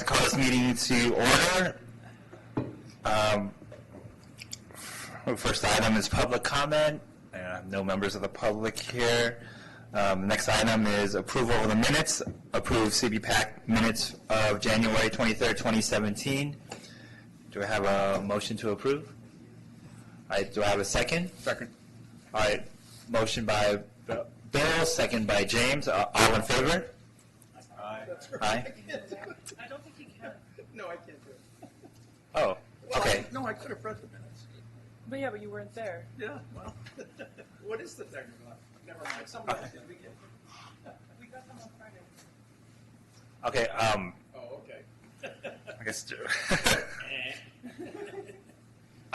call this meeting to order. First item is public comment. No members of the public here. The next item is approval of the minutes. Approve CBPAC minutes of January 23rd, 2017. Do I have a motion to approve? All right, do I have a second? Second. All right, motion by Bill, second by James. All in favor? Aye. Aye. I don't think you can. No, I can't do it. Oh, okay. No, I could have read the minutes. But yeah, but you weren't there. Yeah, well, what is the technical? Never mind, somebody else did. We got them on Friday. Okay, Oh, okay. I guess.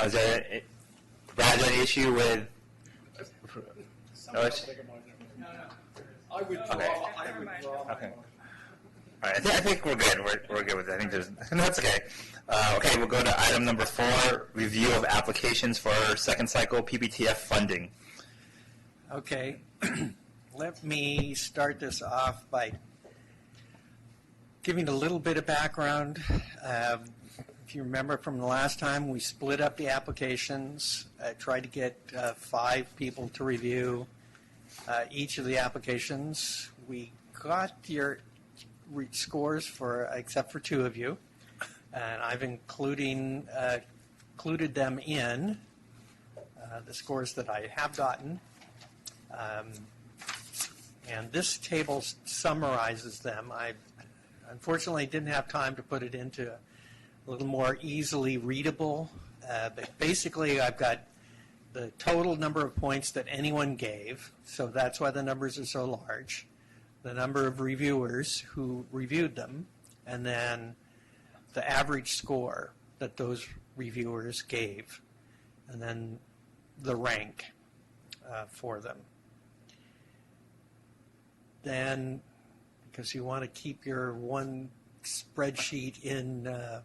Is there any issue with? Somebody else take a motion. No. I withdraw. Okay. I withdraw. Okay. All right, I think we're good. We're good with it. I think there's that's okay. Okay, we'll go to item number 4: review of applications for second cycle PPTF funding. Okay, let me start this off by giving a little bit of background. If you remember from the last time, we split up the applications. I tried to get 5 people to review each of the applications. We got your scores for except for 2 of you, and I've included them in the scores that I have gotten. And this table summarizes them. I unfortunately didn't have time to put it into a little more easily readable, but basically I've got the total number of points that anyone gave, so that's why the numbers are so large, the number of reviewers who reviewed them, and then the average score that those reviewers gave, and then the rank for them. Then, because you want to keep your one spreadsheet in the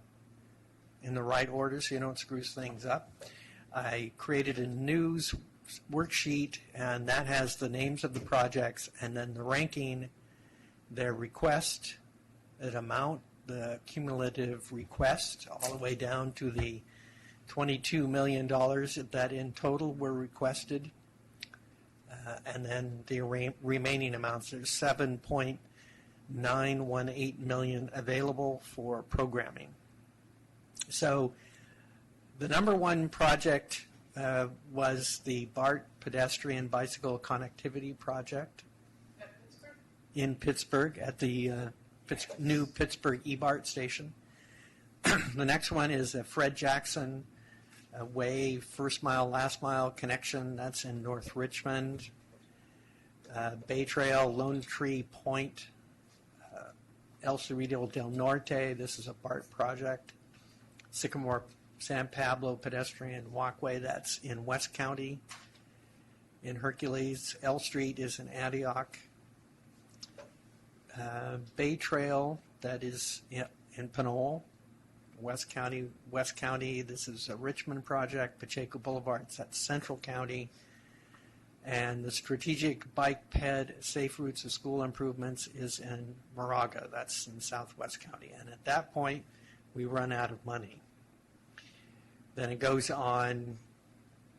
right order so you don't screw things up, I created a news worksheet, and that has the names of the projects and then the ranking, their request, that amount, the cumulative request, all the way down to the $22 million that in total were requested. And then the remaining amounts, there's $7.918 million available for programming. So the number 1 project was the BART Pedestrian Bicycle Connectivity Project in Pittsburgh at the new Pittsburgh eBART station. The next one is a Fred Jackson Way First Mile, Last Mile connection. That's in North Richmond. Bay Trail, Lone Tree Point, El Cerrito del Norte. This is a BART project. Sycamore San Pablo Pedestrian Walkway. That's in West County. In Hercules, L Street is in Antioch. Bay Trail, that is in Pinole, West County. This is a Richmond project. Pacheco Boulevard, that's Central County. And the Strategic Bike Ped Safe Routes to School Improvements is in Moraga. That's in Southwest County. And at that point, we run out of money. Then it goes on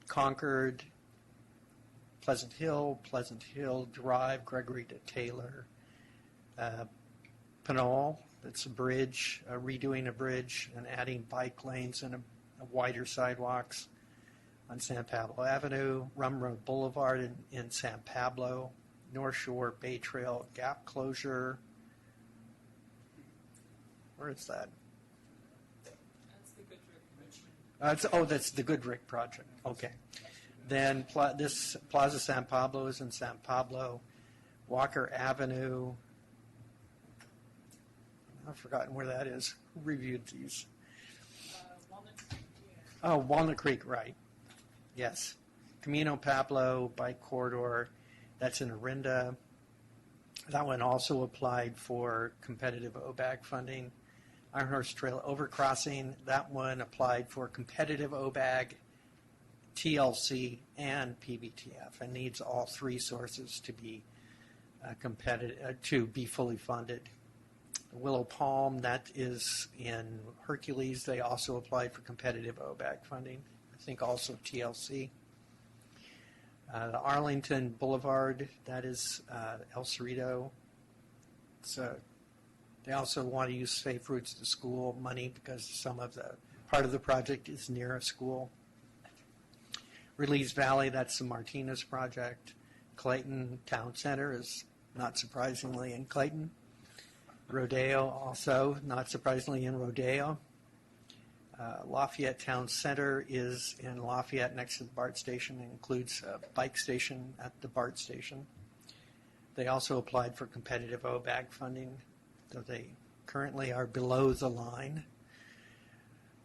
Concord, Pleasant Hill Drive, Gregory to Taylor, Pinole, that's a bridge, redoing a bridge and adding bike lanes and a wider sidewalks on San Pablo Avenue, Rum Road Boulevard in San Pablo, North Shore Bay Trail gap closure. Where is that? That's the Goodrick Richmond. That's the Goodrick project. Okay. Then this Plaza San Pablo is in San Pablo, Walker Avenue. I've forgotten where that is. Who reviewed these? Walnut Creek. Oh, Walnut Creek, right. Yes. Camino Pablo Bike Corridor, that's in Orinda. That one also applied for competitive OBAG funding. Iron Horse Trail Overcrossing, that one applied for competitive OBAG, TLC, and PBTF, and needs all 3 sources to be competitive, to be fully funded. Willow Palm, that is in Hercules. They also applied for competitive OBAG funding. I think also TLC. The Arlington Boulevard, that is El Cerrito. So they also want to use Safe Routes to School money because part of the project is near a school. Release Valley, that's the Martinez project. Clayton Town Center is not surprisingly in Clayton. Rodeo also, not surprisingly, in Rodeo. Lafayette Town Center is in Lafayette next to the BART station. It includes a bike station at the BART station. They also applied for competitive OBAG funding, though they currently are below the line.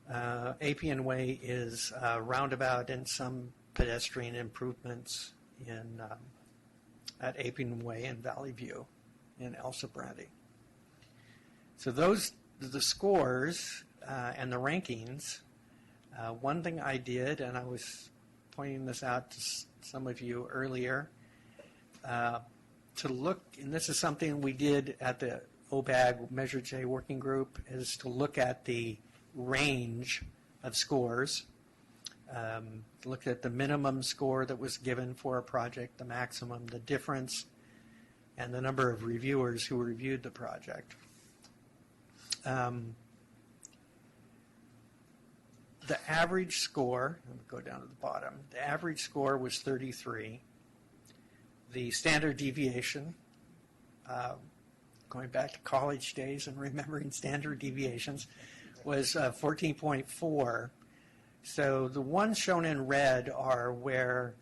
Appian Way is a roundabout and some pedestrian improvements at Appian Way in Valley View in El Sobrante. So those are the scores and the rankings. One thing I did, and I was pointing this out to some of you earlier, to look, and this is something we did at the OBAG Measure J working group, is to look at the range of scores. Look at the minimum score that was given for a project, the maximum, the difference, and the number of reviewers who reviewed the project. The average score, let me go down to the bottom, the average score was 33. The standard deviation, going back to college days and remembering standard deviations, was 14.4. So the ones shown in red are where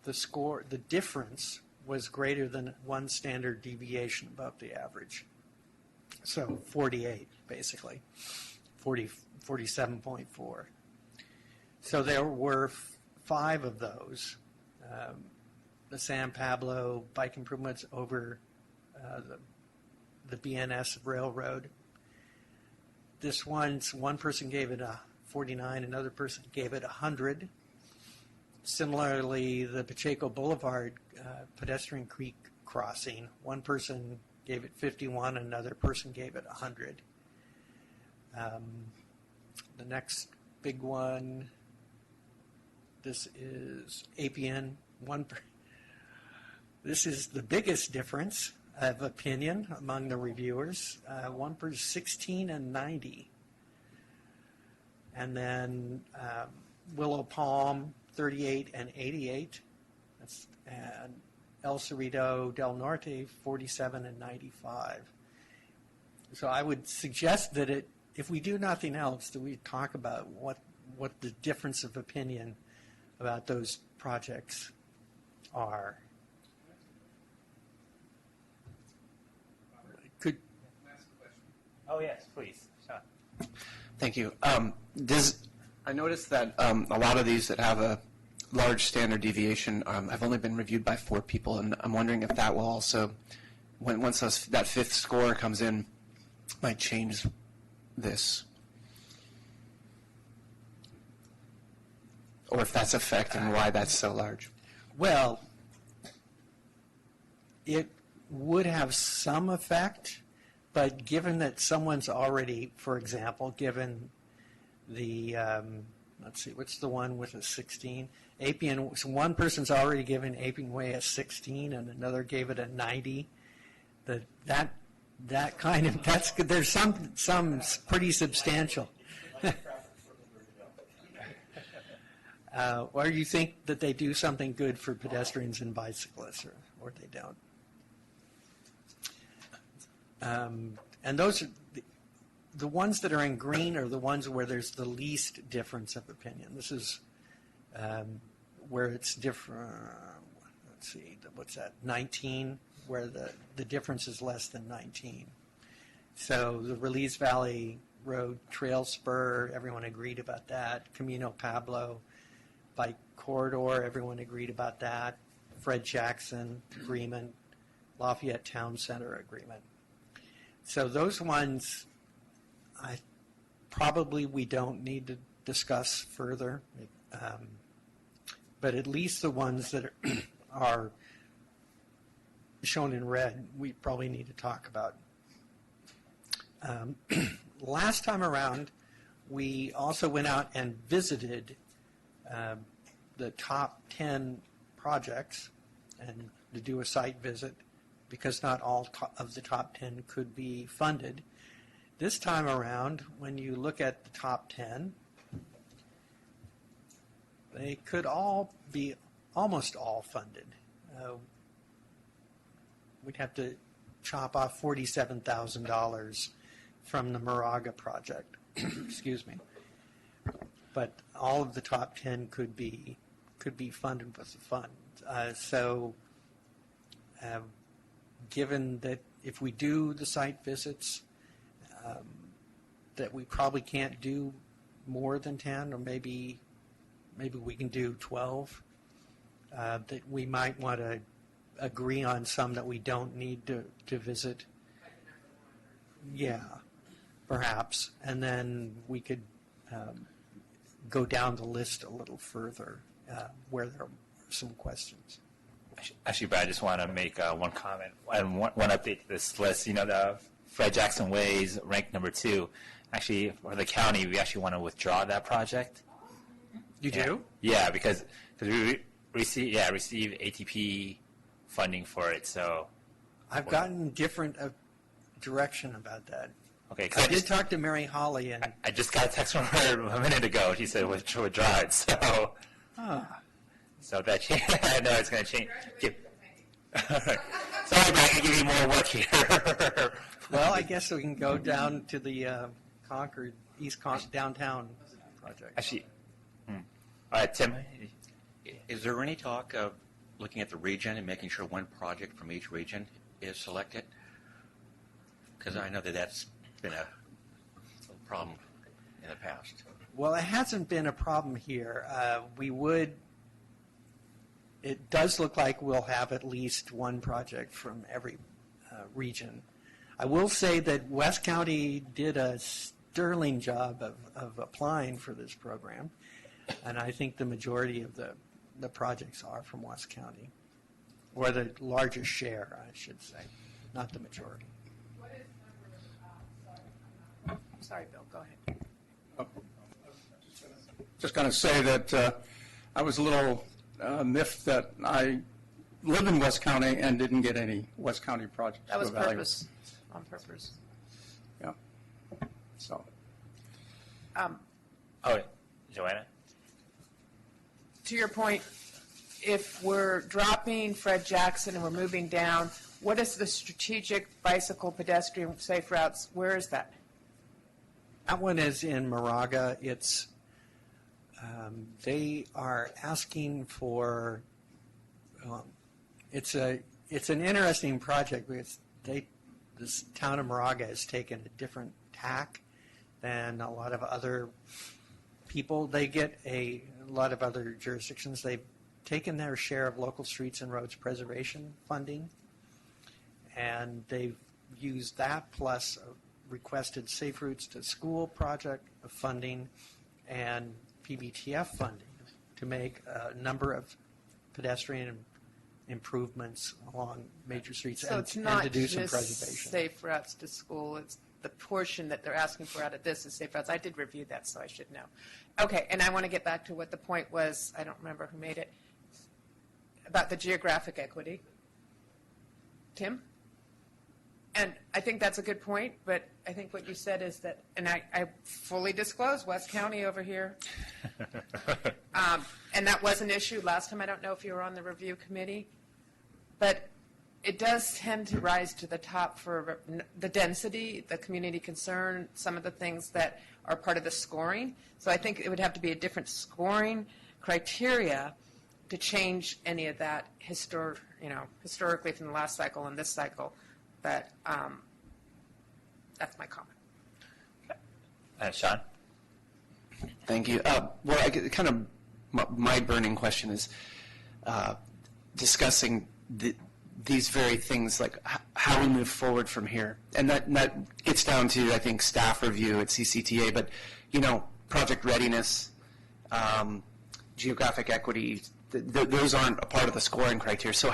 the difference was greater than one standard deviation above the average. So 48, basically, 47.4. So there were 5 of those. The San Pablo bike improvements over the BNS Railroad. This one person gave it a 49, another person gave it 100. Similarly, the Pacheco Boulevard pedestrian creek crossing, one person gave it 51, another person gave it 100. The next big one, this is Appian. This is the biggest difference of opinion among the reviewers. One person 16 and 90. And then Willow Palm, 38 and 88. And El Cerrito del Norte, 47 and 95. So I would suggest that if we do nothing else, that we talk about what the difference of opinion about those projects are. Oh, yes, please. Sean. Thank you. I noticed that a lot of these that have a large standard deviation have only been reviewed by 4 people, and I'm wondering if that will also, once that 5th score comes in, might change this. Or if that's affecting why that's so large. Well, it would have some effect, but given that someone's already, for example, given the, let's see, what's the one with a 16? Appian, so one person's already given Appian Way a 16 and another gave it a 90. That kind of, that's good. There's some pretty substantial. Or you think that they do something good for pedestrians and bicyclists, or they don't. And those are the ones that are in green are the ones where there's the least difference of opinion. This is where it's different. Let's see, what's that? 19, where the difference is less than 19. So the Release Valley Road Trail Spur, everyone agreed about that. Camino Pablo Bike Corridor, everyone agreed about that. Fred Jackson agreement. Lafayette Town Center agreement. So those ones, we don't need to discuss further, but at least the ones that are shown in red, we probably need to talk about. Last time around, we also went out and visited the top 10 projects and to do a site visit because not all of the top 10 could be funded. This time around, when you look at the top 10, they could all be almost all funded. We'd have to chop off $47,000 from the Moraga project. Excuse me. But all of the top 10 could be funded with the fund. Given that if we do the site visits, that we probably can't do more than 10, or maybe we can do 12, that we might want to agree on some that we don't need to visit. Yeah, perhaps. And then we could go down the list a little further where there are some questions. Actually, Brad, I just want to make one comment and one update to this list. You know, the Fred Jackson Way is ranked number 2. Actually, for the county, we actually want to withdraw that project. You do? Yeah, because we receive ATP funding for it. So I've gotten different direction about that. okay, I did talk to Mary Holly, and I just got a text from her a minute ago. She said withdraw it. So so that I know it's going to change. Sorry, but I can give you more work here. well, I guess we can go down to the Concord downtown project. Actually, all right, Tim. Is there any talk of looking at the region and making sure one project from each region is selected? Because I know that that's been a problem in the past. Well, it hasn't been a problem here. It does look like we'll have at least one project from every region. I will say that West County did a sterling job of applying for this program, and I think the majority of the projects are from West County, or the largest share, I should say, not the majority. Sorry, Bill, go ahead. Just going to say that I was a little miffed that I live in West County and didn't get any West County projects. That was to evaluate. purpose, on purpose. Yeah. So. Oh, wait. Joanna? To your point, if we're dropping Fred Jackson and we're moving down, what is the strategic bicycle pedestrian safe routes? Where is that? That one is in Moraga. They are asking for. It's an interesting project because this town of Moraga has taken a different tack than a lot of other people. They get a lot of other jurisdictions. They've taken their share of local streets and roads preservation funding, and they've used that plus requested Safe Routes to School project of funding and PBTF funding to make a number of pedestrian improvements along major streets So and, it's not to do some just preservation. safe routes to school, it's the portion that they're asking for out of this is safe routes. I did review that, so I should know. Okay, and I want to get back to what the point was, I don't remember who made it, about the geographic equity. Tim? And I think that's a good point, but I think what you said is that, and I fully disclose West County over here, and that was an issue last time. I don't know if you were on the review committee, but it does tend to rise to the top for the density, the community concern, some of the things that are part of the scoring. So I think it would have to be a different scoring criteria to change any of that historically from the last cycle and this cycle. But that's my comment. Sean? Thank you. Well, kind of my burning question is discussing these very things, like how we move forward from here. And that gets down to, I think, staff review at CCTA, but, project readiness, geographic equity, those aren't a part of the scoring criteria. So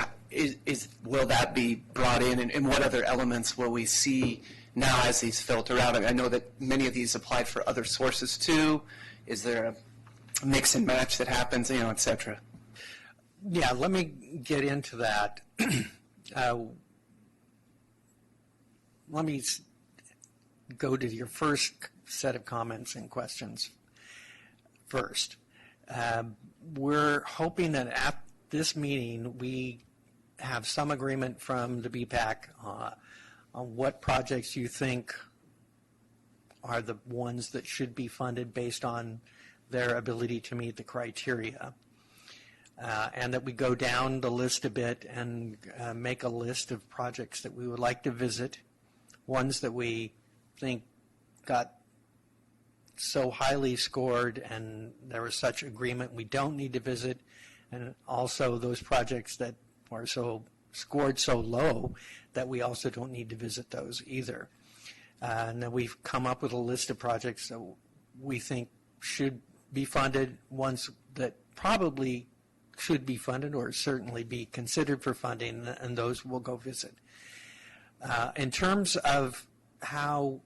will that be brought in, and what other elements will we see now as these filter out? I know that many of these applied for other sources too. Is there a mix and match that happens, et cetera? Yeah, let me get into that. Let me go to your first set of comments and questions first. We're hoping that at this meeting we have some agreement from the BPAC on what projects you think are the ones that should be funded based on their ability to meet the criteria. And that we go down the list a bit and make a list of projects that we would like to visit, ones that we think got so highly scored and there was such agreement we don't need to visit, and also those projects that are so scored so low that we also don't need to visit those either. And then we've come up with a list of projects that we think should be funded, ones that probably should be funded or certainly be considered for funding, and those we'll go visit. In terms of how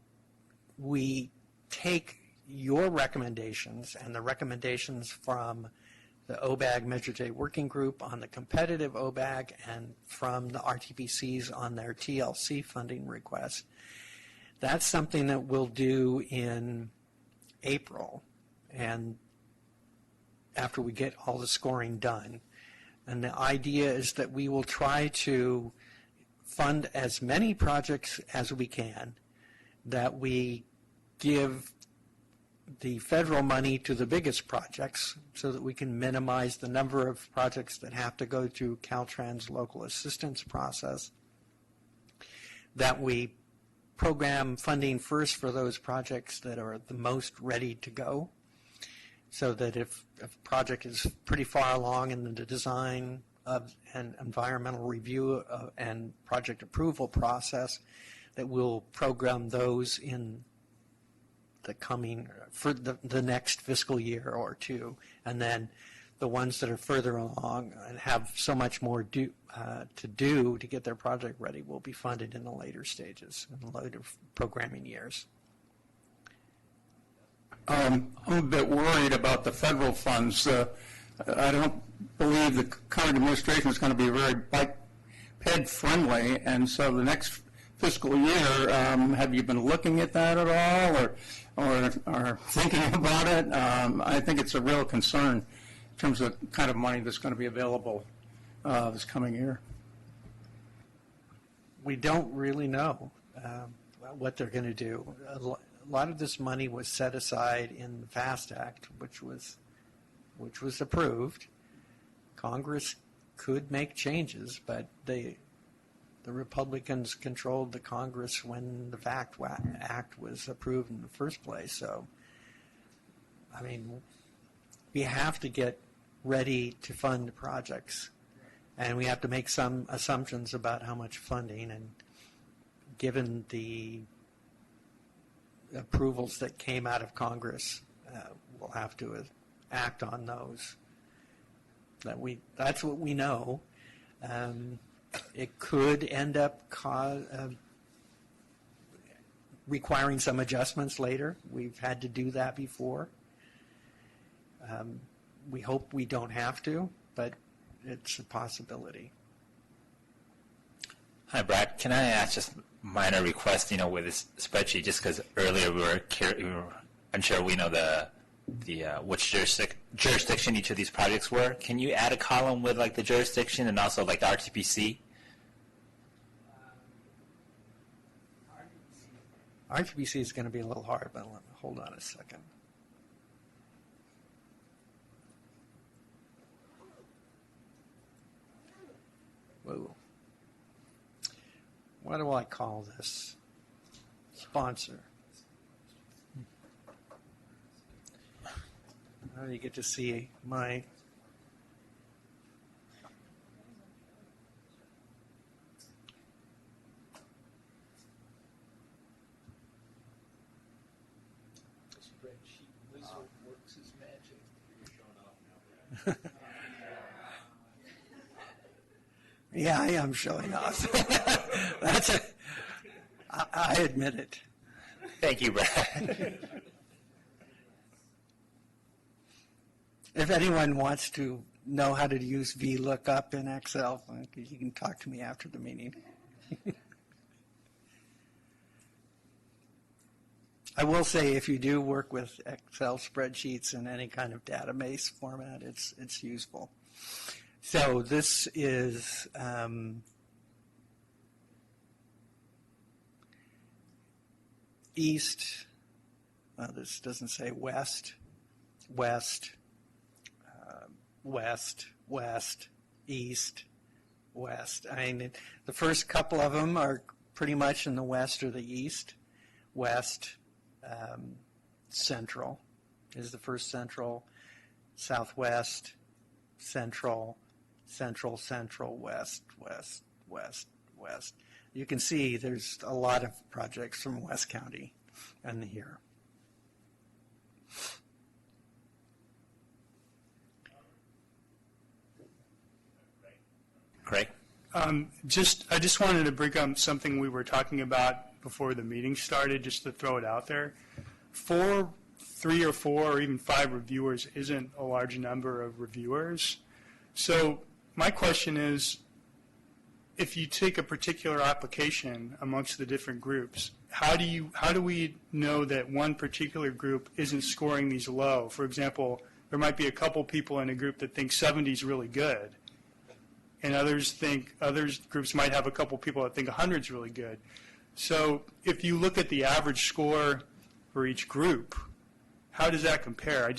we take your recommendations and the recommendations from the OBAG Measure J Working Group on the competitive OBAG and from the RTPCs on their TLC funding request, that's something that we'll do in April, and after we get all the scoring done. And the idea is that we will try to fund as many projects as we can, that we give the federal money to the biggest projects so that we can minimize the number of projects that have to go through Caltrans local assistance process, that we program funding first for those projects that are the most ready to go, so that if a project is pretty far along in the design of an environmental review and project approval process, that we'll program those in the coming, for the next fiscal year or two, and then the ones that are further along and have so much more to do to get their project ready will be funded in the later stages, in the later programming years. I'm a bit worried about the federal funds. I don't believe the current administration is going to be very biped friendly, and so the next fiscal year, have you been looking at that at all, or thinking about it? I think it's a real concern in terms of the kind of money that's going to be available this coming year. We don't really know what they're going to do. A lot of this money was set aside in the FAST Act, which was approved. Congress could make changes, but the Republicans controlled the Congress when the FAST Act was approved in the first place. So, I mean, we have to get ready to fund projects, and we have to make some assumptions about how much funding, and given the approvals that came out of Congress, we'll have to act on those. That's what we know. It could end up requiring some adjustments later. We've had to do that before. We hope we don't have to, but it's a possibility. Hi, Brad. Can I ask just a minor request, with this spreadsheet, just because earlier we were unsure we know which jurisdiction each of these projects were. Can you add a column with like the jurisdiction and also like the RTPC? RTPC is going to be a little hard, but hold on a second. Whoa. What do I call this? Sponsor. Now you get to see my Spreadsheet wizard works his magic. You're showing off now. Yeah, I am showing off. I admit it. Thank you, Brad. If anyone wants to know how to use VLOOKUP in Excel, you can talk to me after the meeting. I will say, if you do work with Excel spreadsheets in any kind of database format, it's useful. So this is east. This doesn't say west, west, west, west, east, west. I mean, the first couple of them are pretty much in the west or the east. West, central is the first central, southwest, central, central, central, west, west, west, west. You can see there's a lot of projects from West County and here. Craig? I just wanted to bring up something we were talking about before the meeting started, just to throw it out there. 3 or 4 or even 5 reviewers isn't a large number of reviewers. So my question is, if you take a particular application amongst the different groups, how do we know that one particular group isn't scoring these low? For example, there might be a couple people in a group that think 70 is really good, and other groups might have a couple people that think 100 is really good. So if you look at the average score for each group, how does that compare? I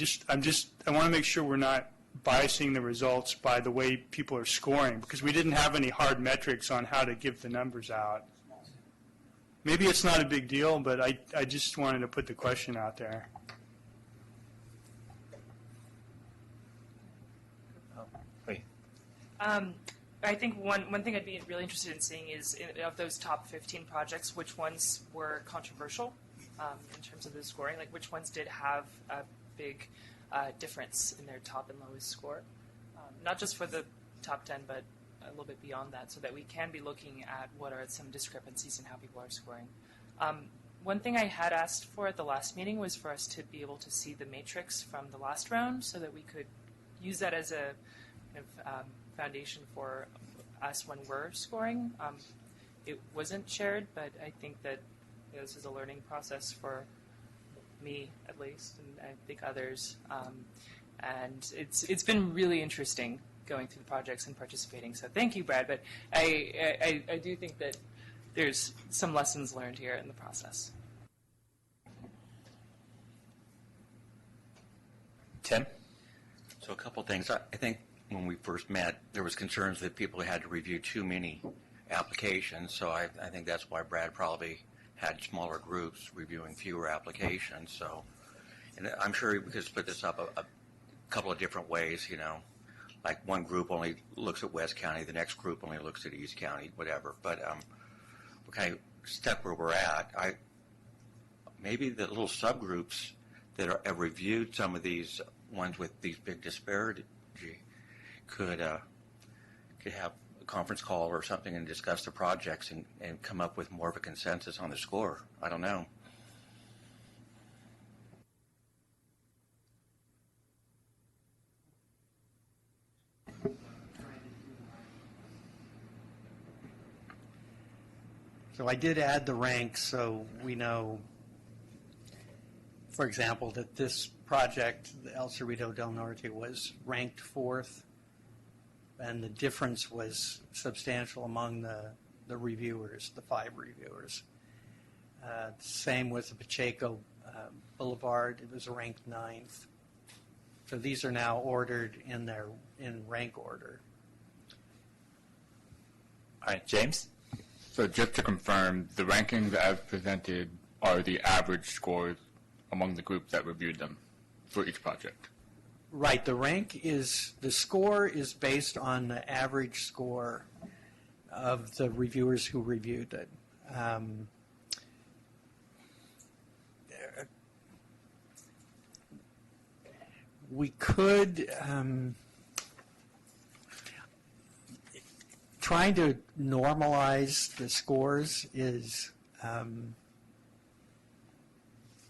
want to make sure we're not biasing the results by the way people are scoring, because we didn't have any hard metrics on how to give the numbers out. Maybe it's not a big deal, but I just wanted to put the question out there. Wait. I think one thing I'd be really interested in seeing is, of those top 15 projects, which ones were controversial in terms of the scoring, like which ones did have a big difference in their top and lowest score, not just for the top 10, but a little bit beyond that, so that we can be looking at what are some discrepancies in how people are scoring. One thing I had asked for at the last meeting was for us to be able to see the matrix from the last round, so that we could use that as a kind of foundation for us when we're scoring. It wasn't shared, but I think that this is a learning process for me, at least, and I think others. And it's been really interesting going through the projects and participating. So thank you, Brad. But I do think that there's some lessons learned here in the process. Tim? So a couple things. I think when we first met, there was concerns that people had to review too many applications. So I think that's why Brad probably had smaller groups reviewing fewer applications. So, and I'm sure we could split this up a couple of different ways, like one group only looks at West County, the next group only looks at East County, whatever. But we kind of step where we're at. Maybe the little subgroups that have reviewed some of these ones with these big disparity could have a conference call or something and discuss the projects and come up with more of a consensus on the score. I don't know. So I did add the ranks, so we know, for example, that this project, the El Cerrito del Norte, was ranked 4th, and the difference was substantial among the reviewers, the 5 reviewers. Same with the Pacheco Boulevard, it was ranked 9th. So these are now ordered in rank order. All right, James? So just to confirm, the rankings as presented are the average scores among the groups that reviewed them for each project. Right, the score is based on the average score of the reviewers who reviewed it. We could, trying to normalize the scores is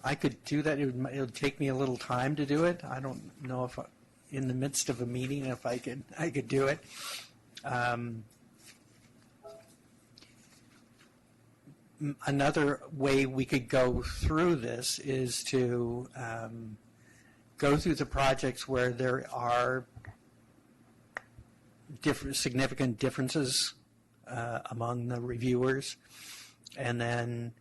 I could do that. It would take me a little time to do it. I don't know if in the midst of a meeting if I could do it. Another way we could go through this is to go through the projects where there are significant differences among the reviewers, and then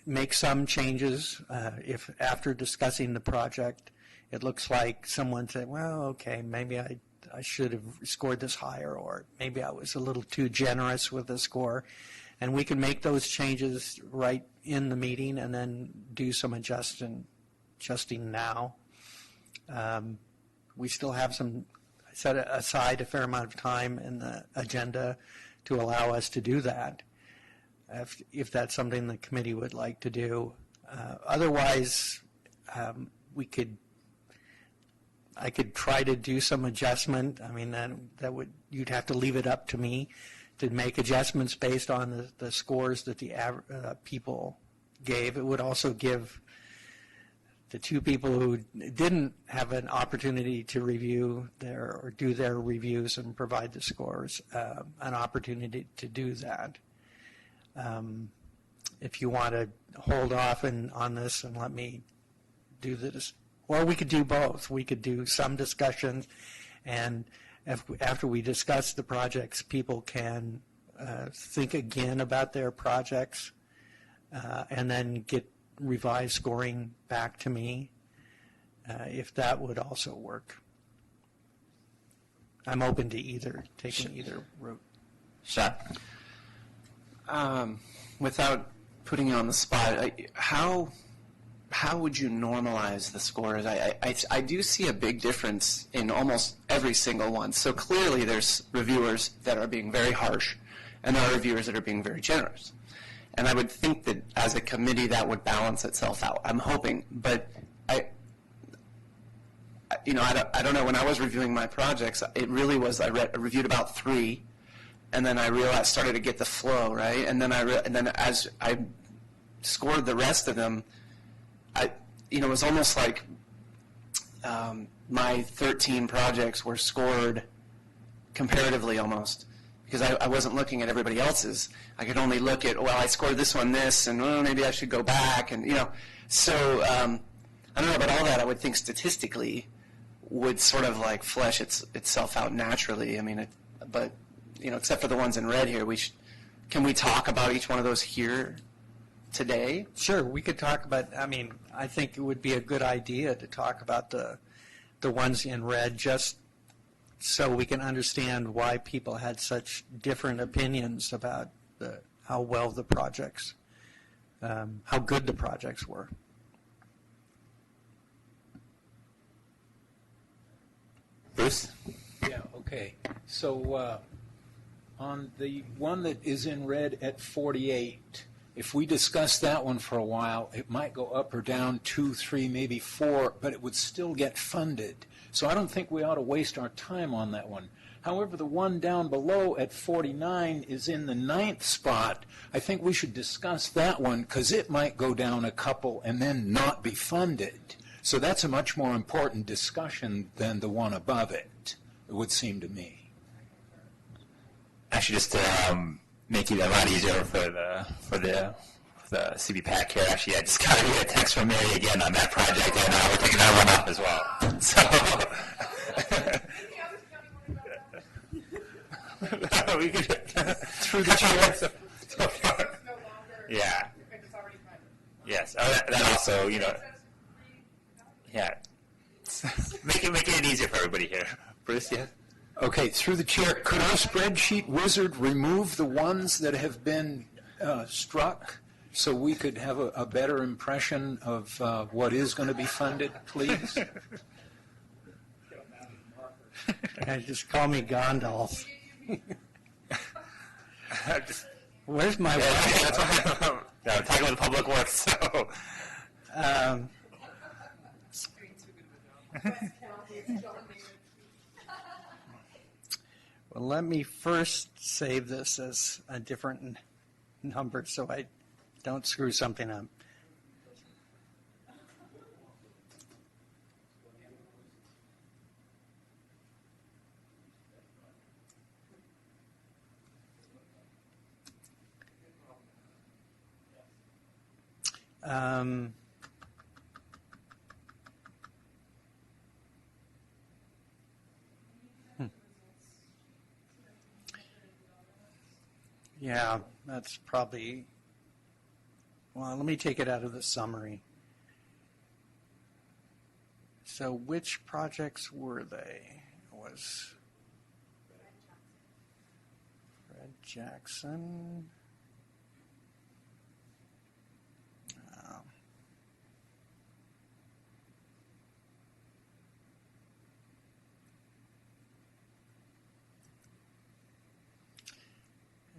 make some changes. If after discussing the project, it looks like someone said, well, okay, maybe I should have scored this higher, or maybe I was a little too generous with the score. And we can make those changes right in the meeting and then do some adjusting now. We still have set aside a fair amount of time in the agenda to allow us to do that, if that's something the committee would like to do. Otherwise, I could try to do some adjustment. I mean, you'd have to leave it up to me to make adjustments based on the scores that the people gave. It would also give the two people who didn't have an opportunity to review or do their reviews and provide the scores an opportunity to do that. If you want to hold off on this and let me do this, or we could do both. We could do some discussion, and after we discuss the projects, people can think again about their projects and then get revised scoring back to me, if that would also work. I'm open to taking either route. Sean? Without putting you on the spot, how would you normalize the scores? I do see a big difference in almost every single one. So clearly there's reviewers that are being very harsh, and there are reviewers that are being very generous. And I would think that as a committee that would balance itself out. I'm hoping, but I don't know. When I was reviewing my projects, it really was. I reviewed about 3, and then I realized, started to get the flow, right? And then as I scored the rest of them, it was almost like my 13 projects were scored comparatively almost, because I wasn't looking at everybody else's. I could only look at, well, I scored this one this, and maybe I should go back, and So I don't know about all that. I would think statistically would sort of like flesh itself out naturally. I mean, but except for the ones in red here, can we talk about each one of those here today? Sure, we could talk about, I think it would be a good idea to talk about the ones in red, just so we can understand why people had such different opinions about how well the projects, how good the projects were. Bruce? Yeah, okay. So on the one that is in red at 48, if we discuss that one for a while, it might go up or down 2, 3, maybe 4, but it would still get funded. So I don't think we ought to waste our time on that one. However, the one down below at 49 is in the 9th spot. I think we should discuss that one because it might go down a couple and then not be funded. So that's a much more important discussion than the one above it would seem to me. Actually, just to make it a lot easier for the CB PAC here, actually, I just got a text from Mary again on that project, and we're taking that one off as well. So. We could, through the chair. Yeah. Yes. Oh, that also, yeah. Make it easier for everybody here. Bruce, yeah. Okay, through the chair, could our spreadsheet wizard remove the ones that have been struck so we could have a better impression of what is going to be funded, please? Just call me Gandalf. Where's my wife? No, I'm talking about public works, so. Well, let me first save this as a different number so I don't screw something up. Um, Yeah, that's probably, well, let me take it out of the summary. So which projects were they? It was Fred Jackson.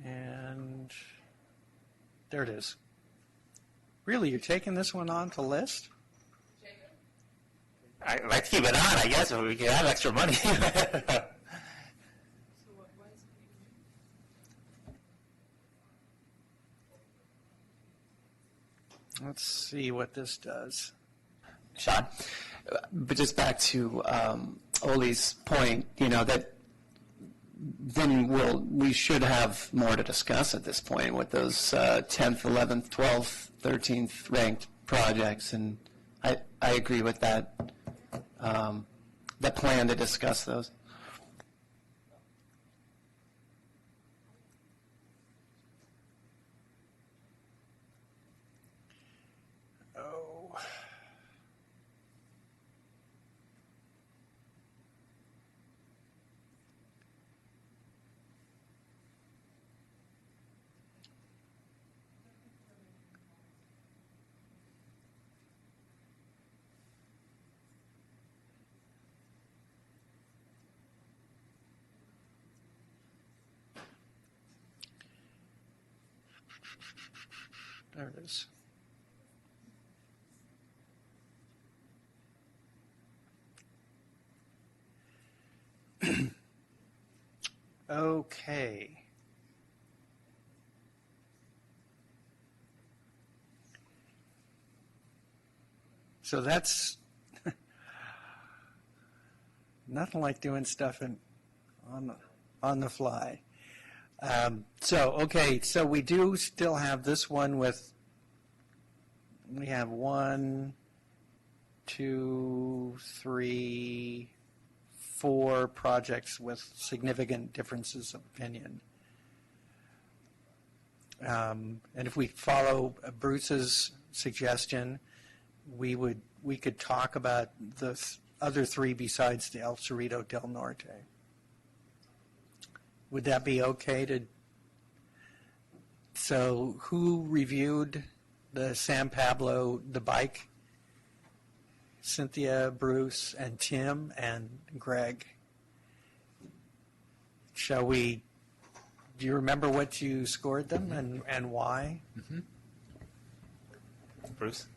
And there it is. Really, you're taking this one on to list? I'd like to keep it on, I guess, if we can have extra money. Let's see what this does. Sean, but just back to Oli's point, that then we should have more to discuss at this point with those 10th, 11th, 12th, 13th ranked projects, and I agree with that plan to discuss those. Oh. There it is. Okay. So that's nothing like doing stuff on the fly. So we do still have this one we have 1, 2, 3, 4 projects with significant differences of opinion. And if we follow Bruce's suggestion, we could talk about the other 3 besides the El Cerrito del Norte. Would that be okay to? So who reviewed the San Pablo, the bike? Cynthia, Bruce, and Tim, and Greg. Shall we, do you remember what you scored them and why? Mm-hmm. Bruce?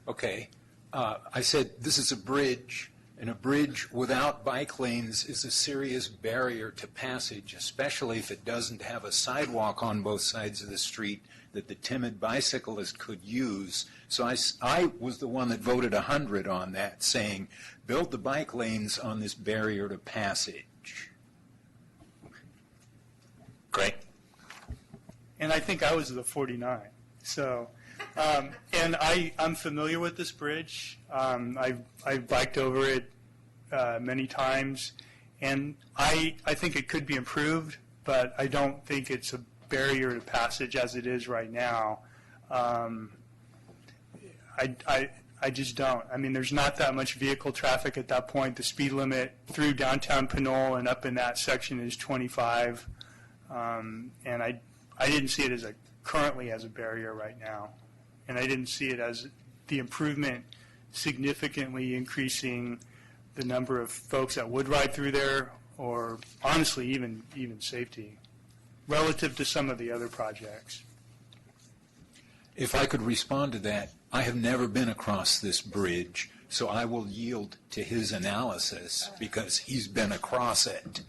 Okay. I said this is a bridge, and a bridge without bike lanes is a serious barrier to passage, especially if it doesn't have a sidewalk on both sides of the street that the timid bicyclist could use. So I was the one that voted 100 on that, saying, build the bike lanes on this barrier to passage. Great. And I think I was the 49. So, and I'm familiar with this bridge. I've biked over it many times, and I think it could be improved, but I don't think it's a barrier to passage as it is right now. I just don't. I mean, there's not that much vehicle traffic at that point. The speed limit through downtown Pinole and up in that section is 25, and I didn't see it currently as a barrier right now, and I didn't see it as the improvement significantly increasing the number of folks that would ride through there, or honestly even safety relative to some of the other projects. If I could respond to that, I have never been across this bridge, so I will yield to his analysis because he's been across it.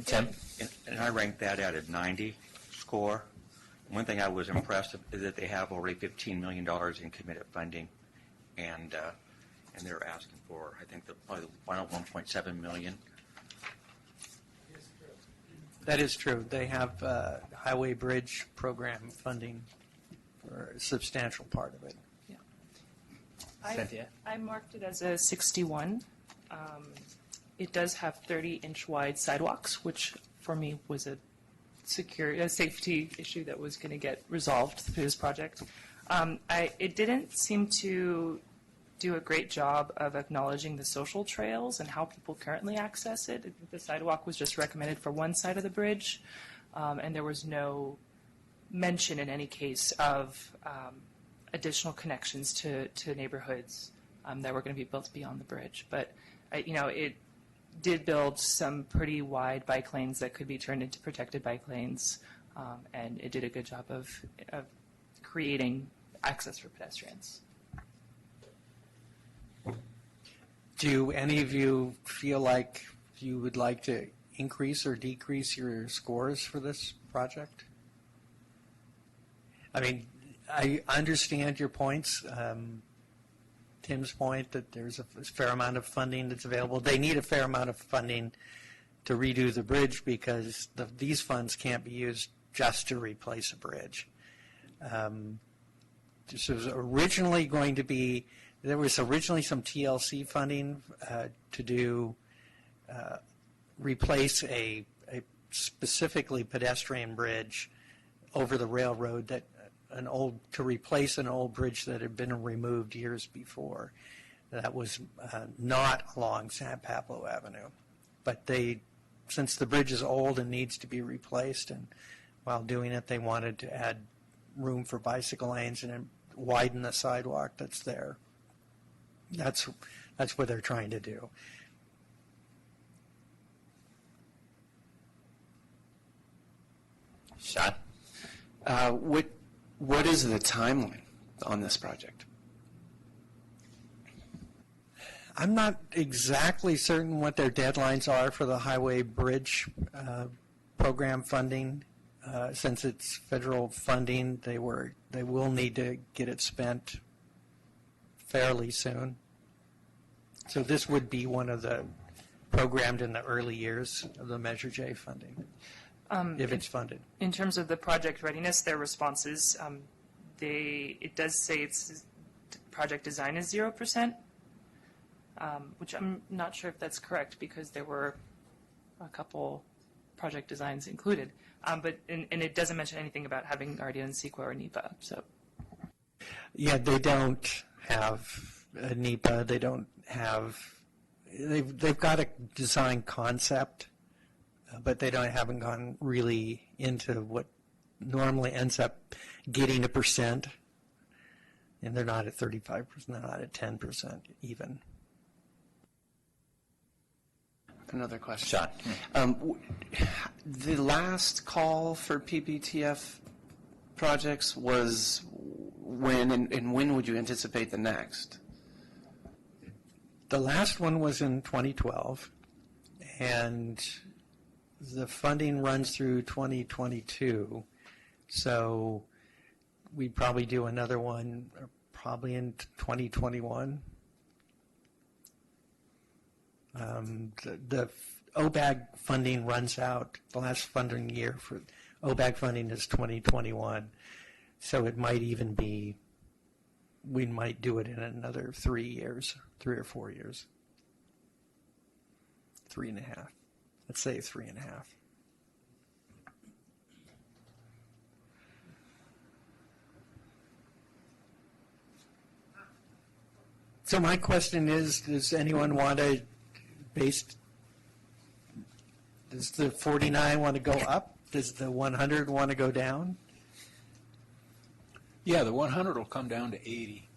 Tim? And I ranked that at a 90 score. One thing I was impressed with is that they have already $15 million in committed funding, and they're asking for, I think, probably the final 1.7 million. That is true. They have highway bridge program funding for a substantial part of it. Cynthia? I marked it as a 61. It does have 30-inch wide sidewalks, which for me was a safety issue that was going to get resolved through this project. It didn't seem to do a great job of acknowledging the social trails and how people currently access it. The sidewalk was just recommended for one side of the bridge, and there was no mention in any case of additional connections to neighborhoods that were going to be built beyond the bridge. But, it did build some pretty wide bike lanes that could be turned into protected bike lanes, and it did a good job of creating access for pedestrians. Do any of you feel like you would like to increase or decrease your scores for this project? I mean, I understand your points. Tim's point that there's a fair amount of funding that's available. They need a fair amount of funding to redo the bridge because these funds can't be used just to replace a bridge. This was originally going to be, there was originally some TLC funding to replace a specifically pedestrian bridge over the railroad to replace an old bridge that had been removed years before. That was not along San Pablo Avenue. But since the bridge is old and needs to be replaced, and while doing it, they wanted to add room for bicycle lanes and widen the sidewalk that's there. That's what they're trying to do. Sean? What is the timeline on this project? I'm not exactly certain what their deadlines are for the highway bridge program funding. Since it's federal funding, they will need to get it spent fairly soon. So this would be one of the programmed in the early years of the Measure J funding, if it's funded. In terms of the project readiness, their responses, it does say its project design is 0%, which I'm not sure if that's correct because there were a couple project designs included. And it doesn't mention anything about having already done CEQA or NEPA. So, yeah, they don't have a NEPA. They don't have. They've got a design concept, but they haven't gone really into what normally ends up getting a percent. And they're not at 35%. They're not at 10% even. Another question. Sean? The last call for PPTF projects was when, and when would you anticipate the next? The last one was in 2012, and the funding runs through 2022. So we'd probably do another one probably in 2021. The OBAG funding runs out. The last funding year for OBAG funding is 2021. So it might even be, we might do it in another 3 years, 3 or 4 years. 3.5. Let's say 3.5. So my question is, does anyone want to does the 49 want to go up? Does the 100 want to go down? Yeah, the 100 will come down to 80.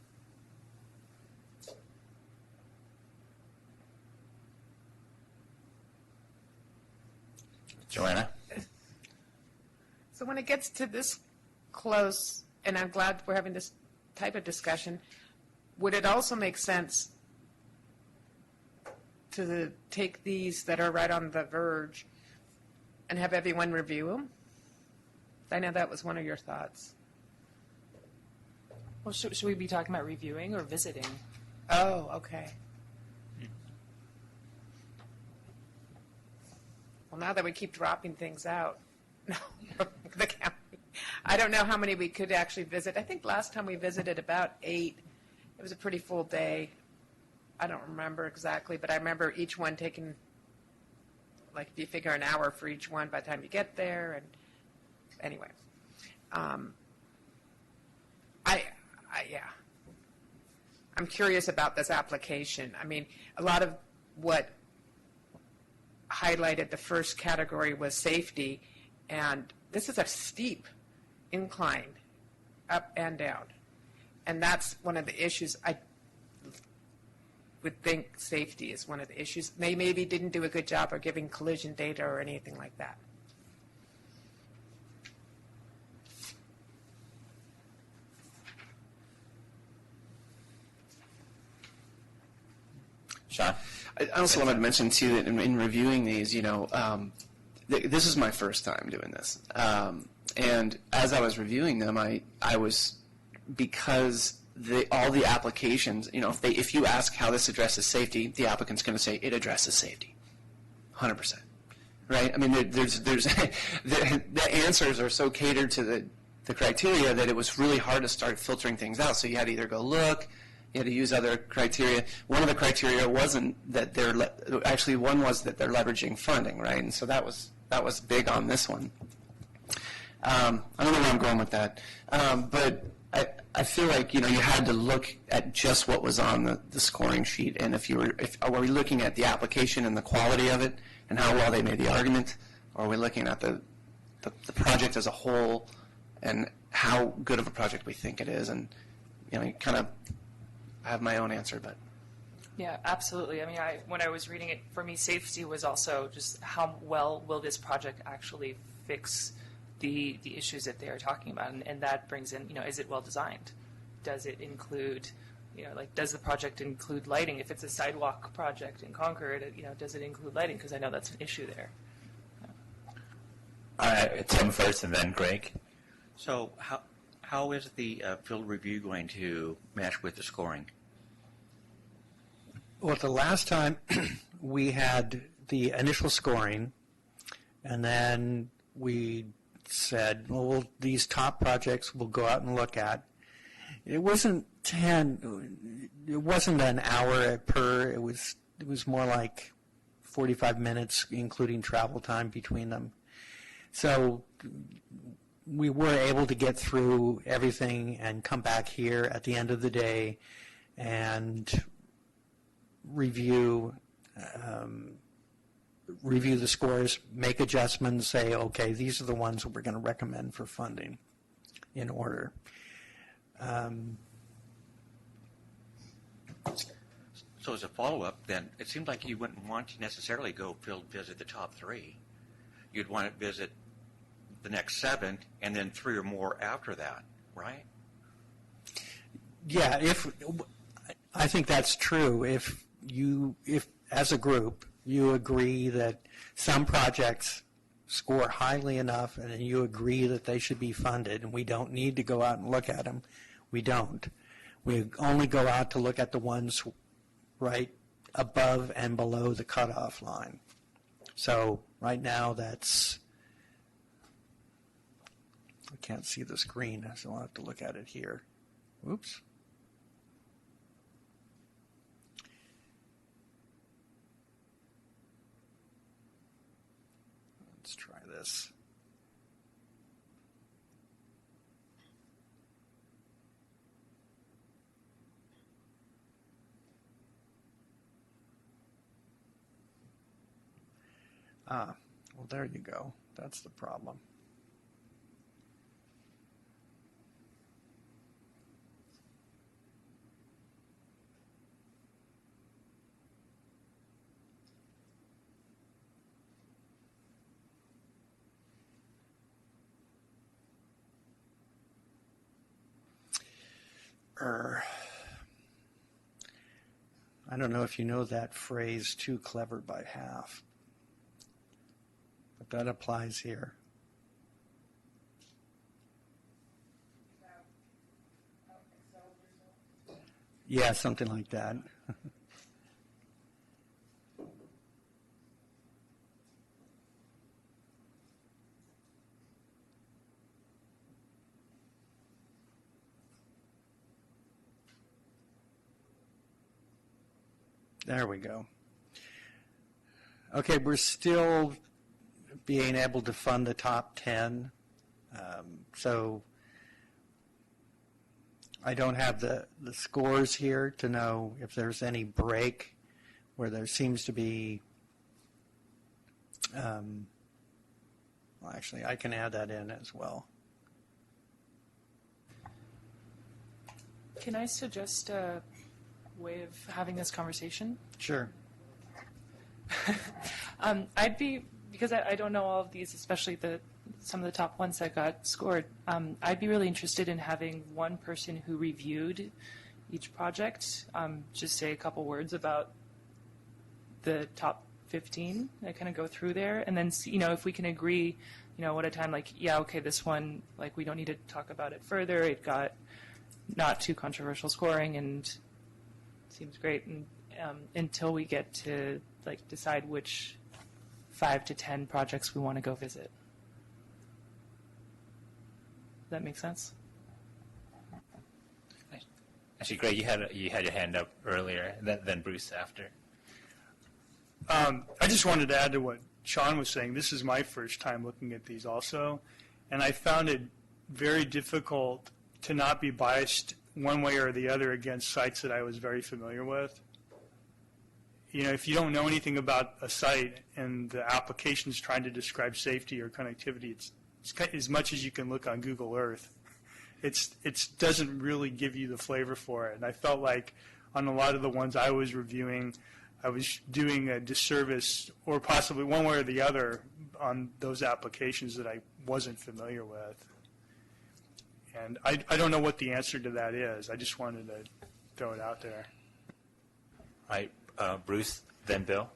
Joanna? So when it gets to this close, and I'm glad we're having this type of discussion, would it also make sense to take these that are right on the verge and have everyone review them? I know that was one of your thoughts. Well, should we be talking about reviewing or visiting? Oh, okay. Well, now that we keep dropping things out, no, the county, I don't know how many we could actually visit. I think last time we visited about 8. It was a pretty full day. I don't remember exactly, but I remember each one taking, like, if you figure an hour for each one by the time you get there, and anyway. Yeah. I'm curious about this application. I mean, a lot of what highlighted the first category was safety, and this is a steep incline, up and down. And that's one of the issues. I would think safety is one of the issues. They maybe didn't do a good job of giving collision data or anything like that. Sean? I also wanted to mention, too, that in reviewing these, this is my first time doing this. And as I was reviewing them, I was, because all the applications, if you ask how this addresses safety, the applicant's going to say it addresses safety, 100%. Right? I mean, there's the answers are so catered to the criteria that it was really hard to start filtering things out. So you had to either go look, you had to use other criteria. One of the criteria wasn't that actually one was that they're leveraging funding, right? And so that was big on this one. I don't know where I'm going with that, but I feel like you had to look at just what was on the scoring sheet, and are we looking at the application and the quality of it and how well they made the argument, or are we looking at the project as a whole and how good of a project we think it is? And kind of. I have my own answer, but. Yeah, absolutely. I mean, when I was reading it, for me, safety was also just how well will this project actually fix the issues that they are talking about, and that brings in, is it well designed? Does it include, does the project include lighting? If it's a sidewalk project in Concord, does it include lighting? Because I know that's an issue there. All right, Tim first, and then Greg. So how is the field review going to match with the scoring? Well, the last time we had the initial scoring, and then we said, well, these top projects we'll go out and look at. It wasn't it wasn't an hour per, it was more like 45 minutes, including travel time between them. So we were able to get through everything and come back here at the end of the day and review the scores, make adjustments, say, okay, these are the ones that we're going to recommend for funding in order. So as a follow-up, then, it seems like you wouldn't want to necessarily go field visit the top 3. You'd want to visit the next 7, and then 3 or more after that, right? Yeah, I think that's true. If as a group you agree that some projects score highly enough, and you agree that they should be funded, and we don't need to go out and look at them, we don't. We only go out to look at the ones right above and below the cutoff line. So right now that's. I can't see the screen, so I'll have to look at it here. Oops. Let's try this. Well, there you go. That's the problem. I don't know if you know that phrase, too clever by half. But that applies here. Yeah, something like that. There we go. Okay, we're still being able to fund the top 10. So I don't have the scores here to know if there's any break where there seems to be, well, actually, I can add that in as well. Can I suggest a way of having this conversation? Sure. I'd be, because I don't know all of these, especially some of the top ones that got scored, I'd be really interested in having one person who reviewed each project just say a couple words about the top 15 and kind of go through there and then see, if we can agree, at a time, like, yeah, okay, this one, like, we don't need to talk about it further. It got not too controversial scoring and seems great. And until we get to, like, decide which 5 to 10 projects we want to go visit. Does that make sense? Actually, Greg, you had your hand up earlier, then Bruce after. I just wanted to add to what Sean was saying. This is my first time looking at these also, and I found it very difficult to not be biased one way or the other against sites that I was very familiar with. If you don't know anything about a site and the application is trying to describe safety or connectivity, it's as much as you can look on Google Earth. It doesn't really give you the flavor for it. And I felt like on a lot of the ones I was reviewing, I was doing a disservice, or possibly one way or the other, on those applications that I wasn't familiar with. And I don't know what the answer to that is. I just wanted to throw it out there. All right, Bruce, then Bill.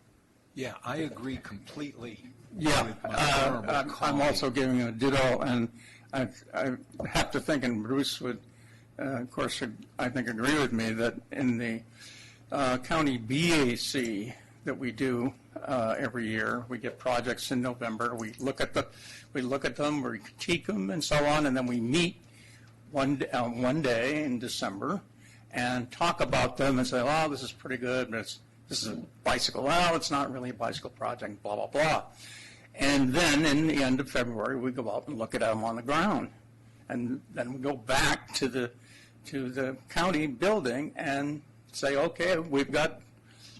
Yeah, I agree completely. Yeah, with my honorable I'm colleague. also giving a ditto, and I have to think, and Bruce would, of course, I think agree with me, that in the county BAC that we do every year, we get projects in November. We look at them, we critique them, and so on, and then we meet one day in December and talk about them and say, "Oh, this is pretty good, but this is a bicycle. Well, it's not really a bicycle project, blah, blah, blah." And then in the end of February, we go out and look at them on the ground. And then we go back to the county building and say, okay, we've got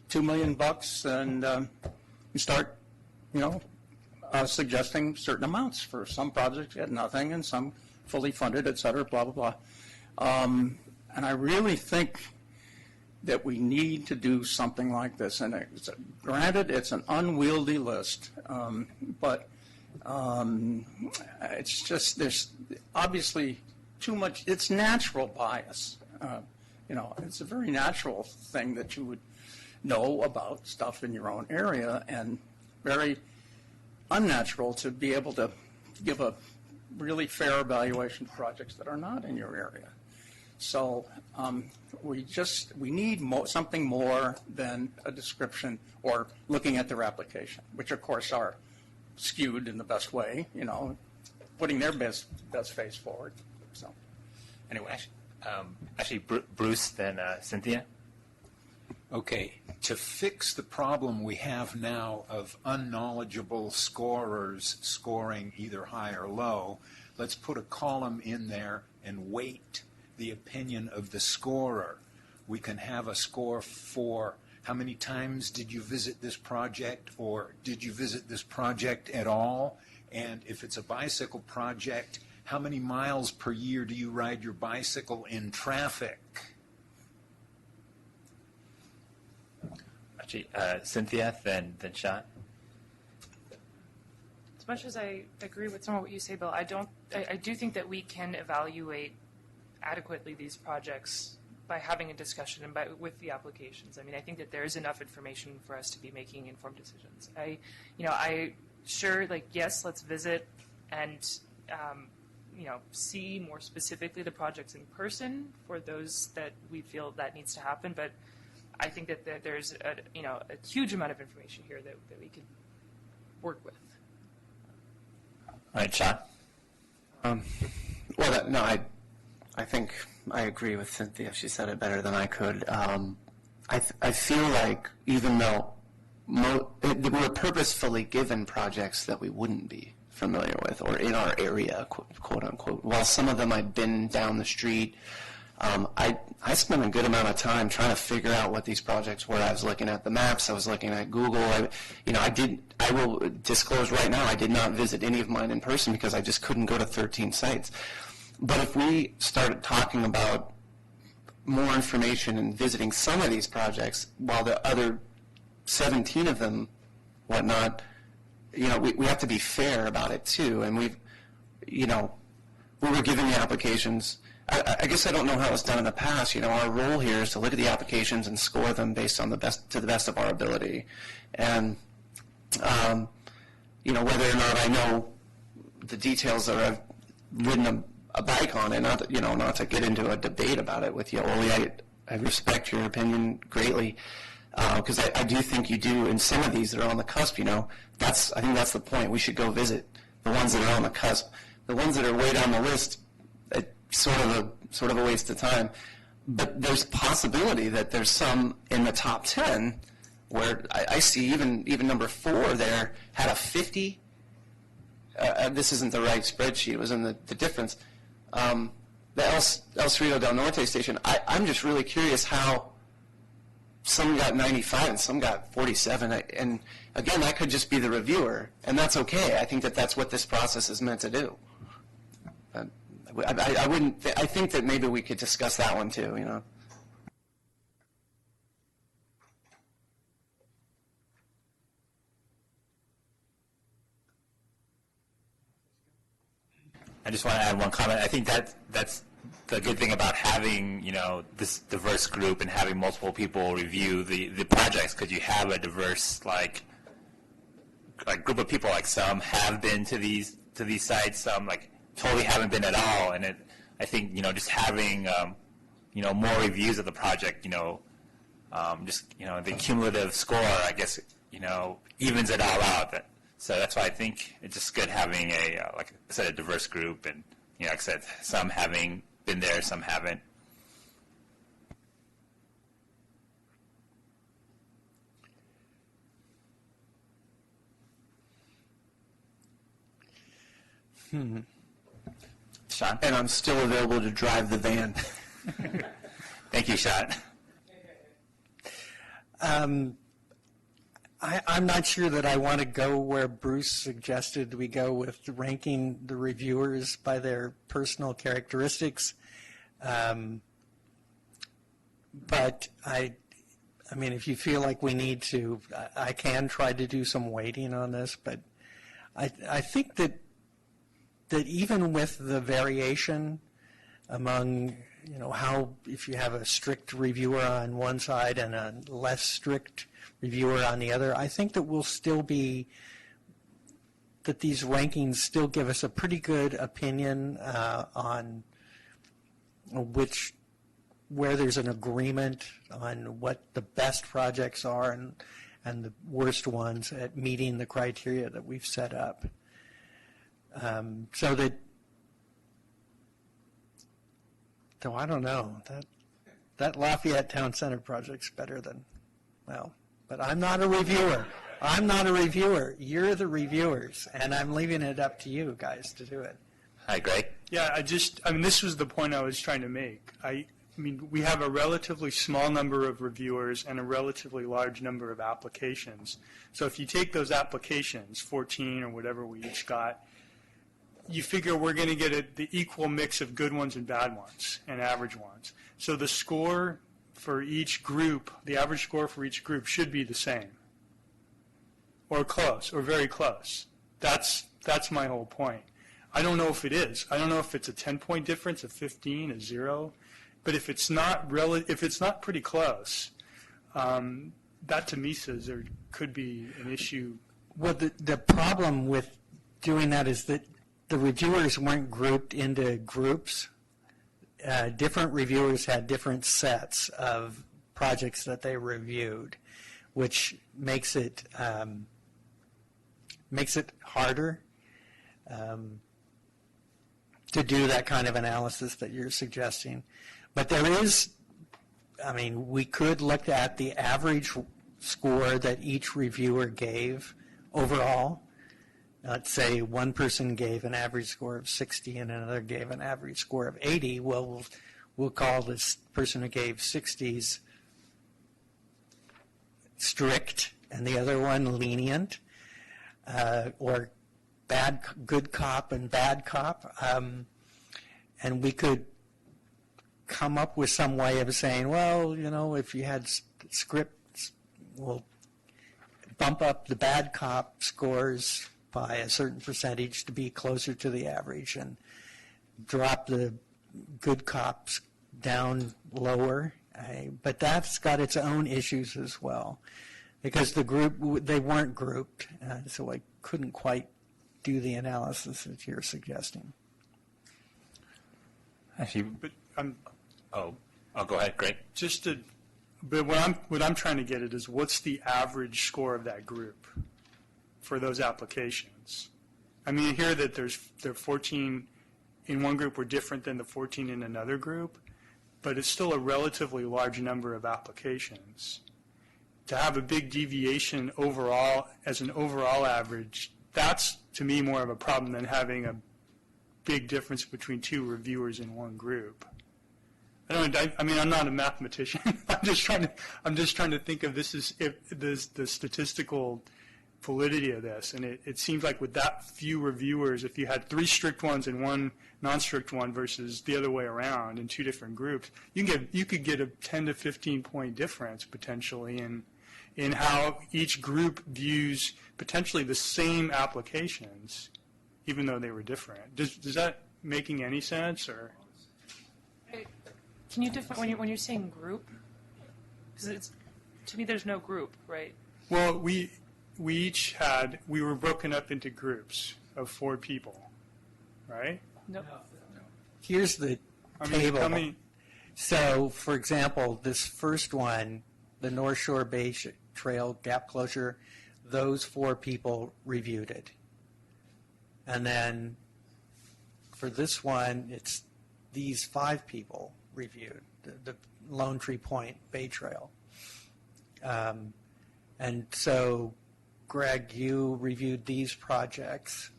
$2 million, and we start, suggesting certain amounts. For some projects, we had nothing, and some fully funded, et cetera, blah, blah, blah. And I really think that we need to do something like this. And granted, it's an unwieldy list, but it's just, there's obviously too much, it's natural bias. It's a very natural thing that you would know about stuff in your own area, and very unnatural to be able to give a really fair evaluation of projects that are not in your area. So we need something more than a description or looking at their application, which of course are skewed in the best way, putting their best face forward. So anyway. Actually, Bruce, then Cynthia. Okay, to fix the problem we have now of unknowledgeable scorers scoring either high or low, let's put a column in there and weight the opinion of the scorer. We can have a score for how many times did you visit this project, or did you visit this project at all? And if it's a bicycle project, how many miles per year do you ride your bicycle in traffic? Actually, Cynthia, then Sean. As much as I agree with some of what you say, Bill, I do think that we can evaluate adequately these projects by having a discussion and with the applications. I mean, I think that there is enough information for us to be making informed decisions. I sure, like, yes, let's visit and, see more specifically the projects in person for those that we feel that needs to happen. But I think that there's a huge amount of information here that we could work with. All right, Sean? I think I agree with Cynthia. She said it better than I could. I feel like even though we're purposefully given projects that we wouldn't be familiar with or in our area, quote unquote, while some of them I'd been down the street, I spent a good amount of time trying to figure out what these projects were. I was looking at the maps. I was looking at Google. I will disclose right now, I did not visit any of mine in person because I just couldn't go to 13 sites. But if we started talking about more information and visiting some of these projects, while the other 17 of them, whatnot, we have to be fair about it too. And we were given the applications. I guess I don't know how it's done in the past. Our role here is to look at the applications and score them based on to the best of our ability. And, whether or not I know the details or I've ridden a bike on it, not to get into a debate about it with you, Oli, I respect your opinion greatly. Because I do think you do, in some of these that are on the cusp, I think that's the point. We should go visit the ones that are on the cusp. The ones that are way down the list, it's sort of a waste of time. But there's possibility that there's some in the top 10 where I see even number 4 there had a 50. This isn't the right spreadsheet. It was in the difference. The El Cerrito del Norte station, I'm just really curious how some got 95 and some got 47. And again, that could just be the reviewer, and that's okay. I think that's what this process is meant to do. I think that maybe we could discuss that one too, I just want to add one comment. I think that's the good thing about having, this diverse group and having multiple people review the projects, because you have a diverse, like group of people. Like some have been to these sites, some totally haven't been at all. And I think, just having, more reviews of the project, the cumulative score, I guess, evens it all out. So that's why I think it's just good having like I said, a diverse group, and like I said, some having been there, some haven't. Sean? And I'm still available to drive the van. Thank you, Sean. I'm not sure that I want to go where Bruce suggested we go with ranking the reviewers by their personal characteristics. But I mean, if you feel like we need to, I can try to do some weighting on this. But I think that even with the variation among, how if you have a strict reviewer on one side and a less strict reviewer on the other, I think that that these rankings still give us a pretty good opinion on where there's an agreement on what the best projects are and the worst ones at meeting the criteria that we've set up. So I don't know, that Lafayette Town Center project's better than, but I'm not a reviewer. You're the reviewers, and I'm leaving it up to you guys to do it. Hi, Greg. Yeah, this was the point I was trying to make. We have a relatively small number of reviewers and a relatively large number of applications. So if you take those applications, 14 or whatever we each got, you figure we're going to get the equal mix of good ones and bad ones and average ones. So the score for each group, the average score for each group should be the same, or close, or very close. That's my whole point. I don't know if it is. I don't know if it's a 10-point difference, a 15, a 0. But if it's not pretty close, that to me says there could be an issue Well, the problem with doing that is that the reviewers weren't grouped into groups. Different reviewers had different sets of projects that they reviewed, which makes it harder to do that kind of analysis that you're suggesting. But there is, I mean, we could look at the average score that each reviewer gave overall. Let's say one person gave an average score of 60 and another gave an average score of 80. Well, we'll call this person who gave 60s strict and the other one lenient, or good cop and bad cop. And we could come up with some way of saying, well, you know, if you had scripts, we'll bump up the bad cop scores by a certain percentage to be closer to the average and drop the good cops down lower. But that's got its own issues as well, because they weren't grouped, so I couldn't quite do the analysis that you're suggesting. Actually, But oh, go ahead, Greg. but what I'm trying to get at is what's the average score of that group for those applications? I mean, I hear that there are 14 in one group were different than the 14 in another group, but it's still a relatively large number of applications. To have a big deviation overall as an overall average, that's to me more of a problem than having a big difference between two reviewers in one group. I mean, I'm not a mathematician. I'm just trying to think of this as the statistical validity of this. And it seems like with that few reviewers, if you had 3 strict ones and 1 non-strict one versus the other way around in 2 different groups, you could get a 10 to 15 point difference potentially in how each group views potentially the same applications, even though they were different. Does that making any sense, or? Can you define when you're saying group? Because to me, there's no group, right? Well, we were broken up into groups of 4 people, right? No. Here's the table. So, for example, this first one, the North Shore Bay Trail gap closure, those 4 people reviewed it. And then for this one, it's these 5 people reviewed the Lone Tree Point Bay Trail. And so, Greg, you reviewed these projects,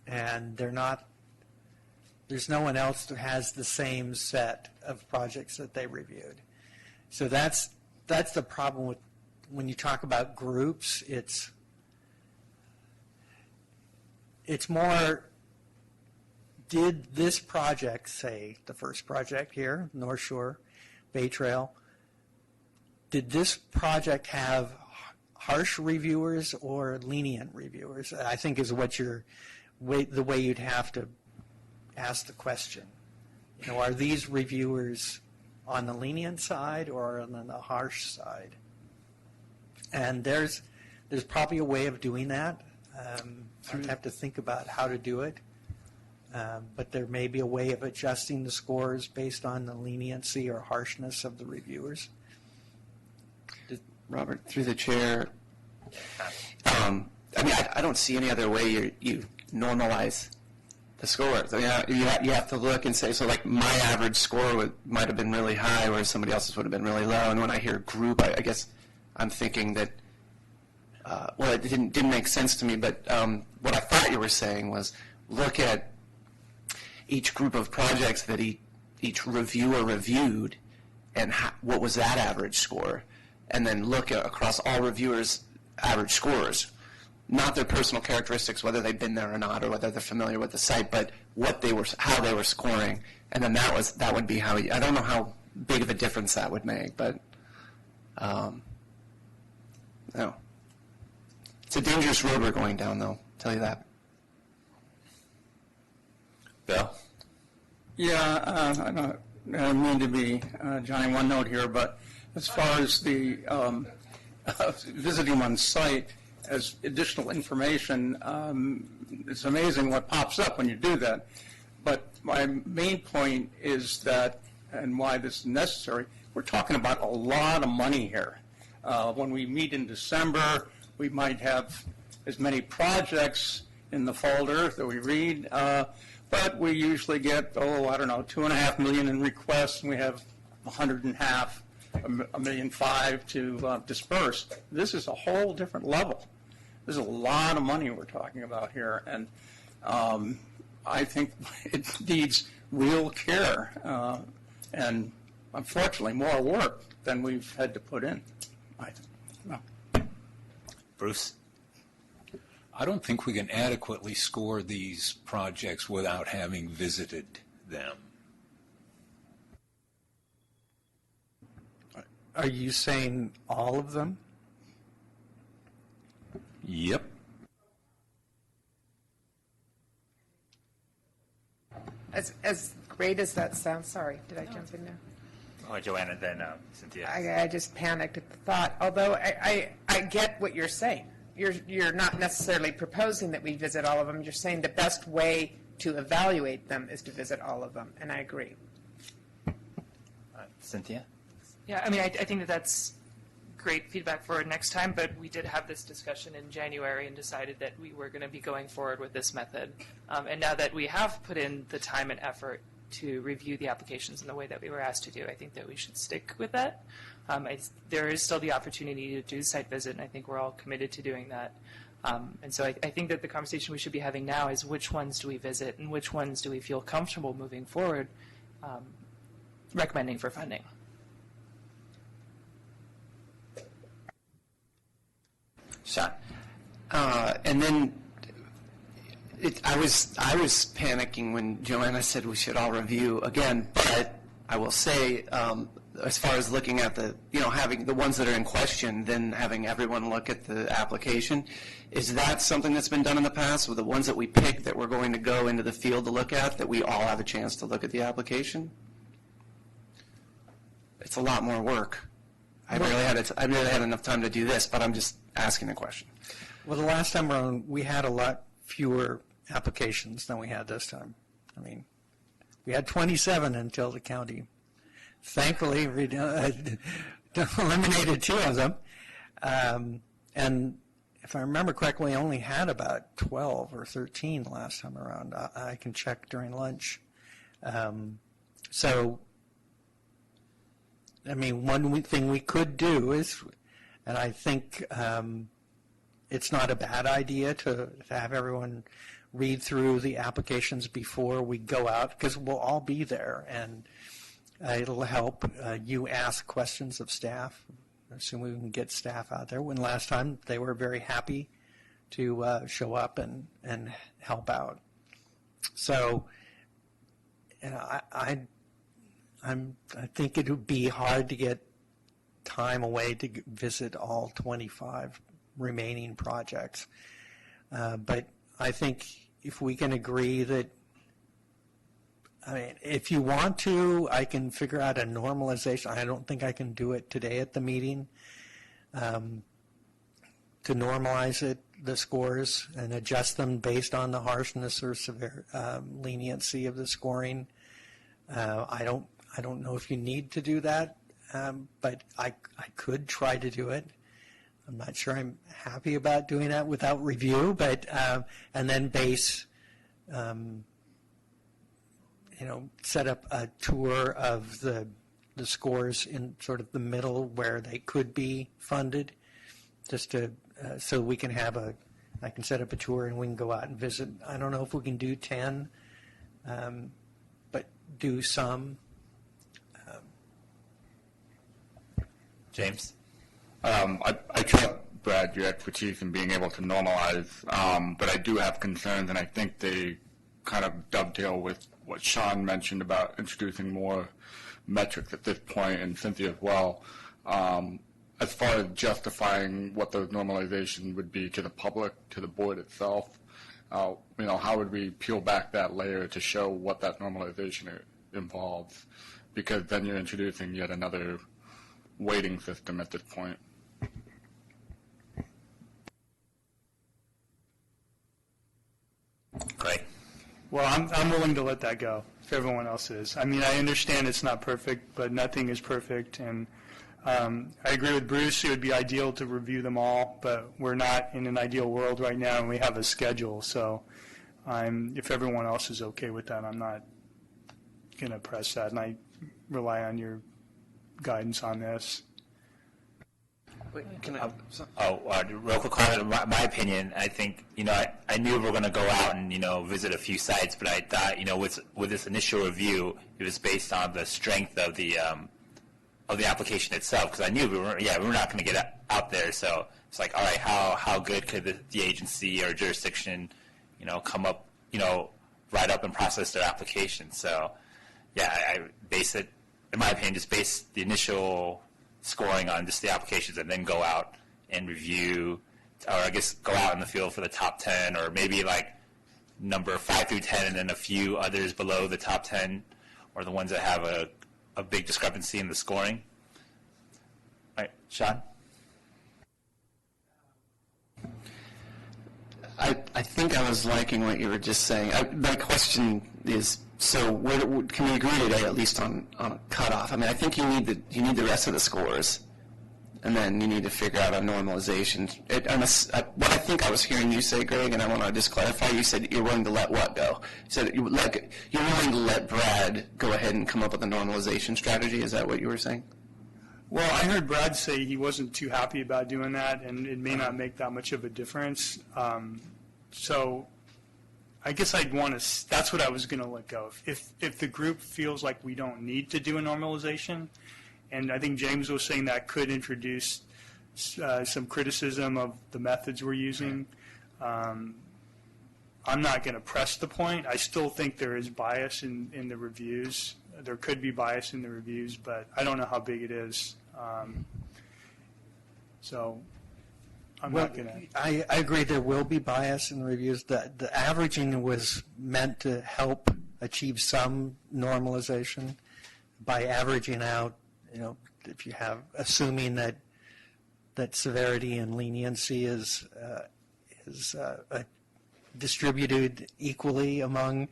and there's no one else that has the same set of projects that they reviewed. So that's the problem with when you talk about groups. It's more, did this project, say the first project here, North Shore Bay Trail, did this project have harsh reviewers or lenient reviewers? I think is what the way you'd have to ask the question. You know, are these reviewers on the lenient side or on the harsh side? And there's probably a way of doing that. I'd have to think about how to do it. But there may be a way of adjusting the scores based on the leniency or harshness of the reviewers. Robert, through the chair, I mean, I don't see any other way you normalize the scores. I mean, you have to look and say, so like my average score might have been really high, whereas somebody else's would have been really low. And when I hear group, I guess I'm thinking that, well, it didn't make sense to me, but what I thought you were saying was look at each group of projects that each reviewer reviewed and what was that average score, and then look across all reviewers' average scores, not their personal characteristics, whether they've been there or not, or whether they're familiar with the site, but how they were scoring, and then that would be how. I don't know how big of a difference that would make, but no, it's a dangerous road we're going down, though. I'll tell you that. Bill? Yeah, I don't mean to be Johnny One Note here, but as far as the visiting them on site as additional information. It's amazing what pops up when you do that. But my main point is that, and why this is necessary, we're talking about a lot of money here. When we meet in December, we might have as many projects in the folder that we read, but we usually get, $2.5 million in requests, and we have $1.5 million to disperse. This is a whole different level. There's a lot of money we're talking about here, and I think it needs real care, and unfortunately more work than we've had to put in. I think. No. Bruce? I don't think we can adequately score these projects without having visited them. Are you saying all of them? Yep. As great as that sounds, sorry, did I jump in there? Oh, Joanna, then Cynthia. I just panicked at the thought, although I get what you're saying. You're not necessarily proposing that we visit all of them. You're saying the best way to evaluate them is to visit all of them, and I agree. Cynthia? Yeah, I mean, I think that that's great feedback for next time, but we did have this discussion in January and decided that we were going to be going forward with this method. And now that we have put in the time and effort to review the applications in the way that we were asked to do, I think that we should stick with that. There is still the opportunity to do site visit, and I think we're all committed to doing that. And so I think that the conversation we should be having now is which ones do we visit and which ones do we feel comfortable moving forward recommending for funding. Sean. And then I was panicking when Joanna said we should all review again, but I will say, as far as looking at having the ones that are in question, then having everyone look at the application, is that something that's been done in the past with the ones that we pick that we're going to go into the field to look at, that we all have a chance to look at the application? It's a lot more work. I barely had enough time to do this, but I'm just asking a question. Well, the last time around, we had a lot fewer applications than we had this time. I mean, we had 27 until the county thankfully eliminated 2 of them. And if I remember correctly, I only had about 12 or 13 last time around. I can check during lunch. So, I mean, one thing we could do is, and I think it's not a bad idea to have everyone read through the applications before we go out, because we'll all be there, and it'll help you ask questions of staff. I assume we can get staff out there. When last time they were very happy to show up and help out. So, you know, I think it would be hard to get time away to visit all 25 remaining projects. But I think if we can agree that, I mean, if you want to, I can figure out a normalization. I don't think I can do it today at the meeting, to normalize it, the scores, and adjust them based on the harshness or leniency of the scoring. I don't know if you need to do that, but I could try to do it. I'm not sure I'm happy about doing that without review, but and then base, set up a tour of the scores in sort of the middle where they could be funded, just to so we can have I can set up a tour and we can go out and visit. I don't know if we can do 10, but do some. James? I trust, Brad, your expertise in being able to normalize, but I do have concerns, and I think they kind of dovetail with what Sean mentioned about introducing more metrics at this point, and Cynthia as well. As far as justifying what those normalizations would be to the public, to the board itself, how would we peel back that layer to show what that normalization involves? Because then you're introducing yet another weighting system at this point. Well, I'm willing to let that go if everyone else is. I mean, I understand it's not perfect, but nothing is perfect. And I agree with Bruce. It would be ideal to review them all, but we're not in an ideal world right now, and we have a schedule. So if everyone else is okay with that, I'm not going to press that, and I rely on your guidance on this. Real quick comment. My opinion, I think, I knew we were going to go out and, visit a few sites, but I thought, with this initial review, it was based on the strength of the application itself, because I knew we were not going to get out there. So it's like, all right, how good could the agency or jurisdiction, come up, write up and process their application? So, yeah, I base it, in my opinion, just base the initial scoring on just the applications and then go out and review, or I guess go out in the field for the top 10, or maybe like number 5 through 10 and then a few others below the top 10, or the ones that have a big discrepancy in the scoring. All right, Sean? I think I was liking what you were just saying. My question is, so can we agree today at least on a cutoff? I mean, I think you need the rest of the scores, and then you need to figure out a normalization. What I think I was hearing you say, Greg, and I want to just clarify, you said you're willing to let what go? You said you're willing to let Brad go ahead and come up with a normalization strategy. Is that what you were saying? Well, I heard Brad say he wasn't too happy about doing that, and it may not make that much of a difference. So I guess I'd want to, that's what I was going to let go. If the group feels like we don't need to do a normalization, and I think James was saying that could introduce some criticism of the methods we're using, I'm not going to press the point. I still think there is bias in the reviews. There could be bias in the reviews, but I don't know how big it is. So I'm not going to. I agree there will be bias in the reviews. The averaging was meant to help achieve some normalization by averaging out, if you have, assuming that severity and leniency is distributed equally among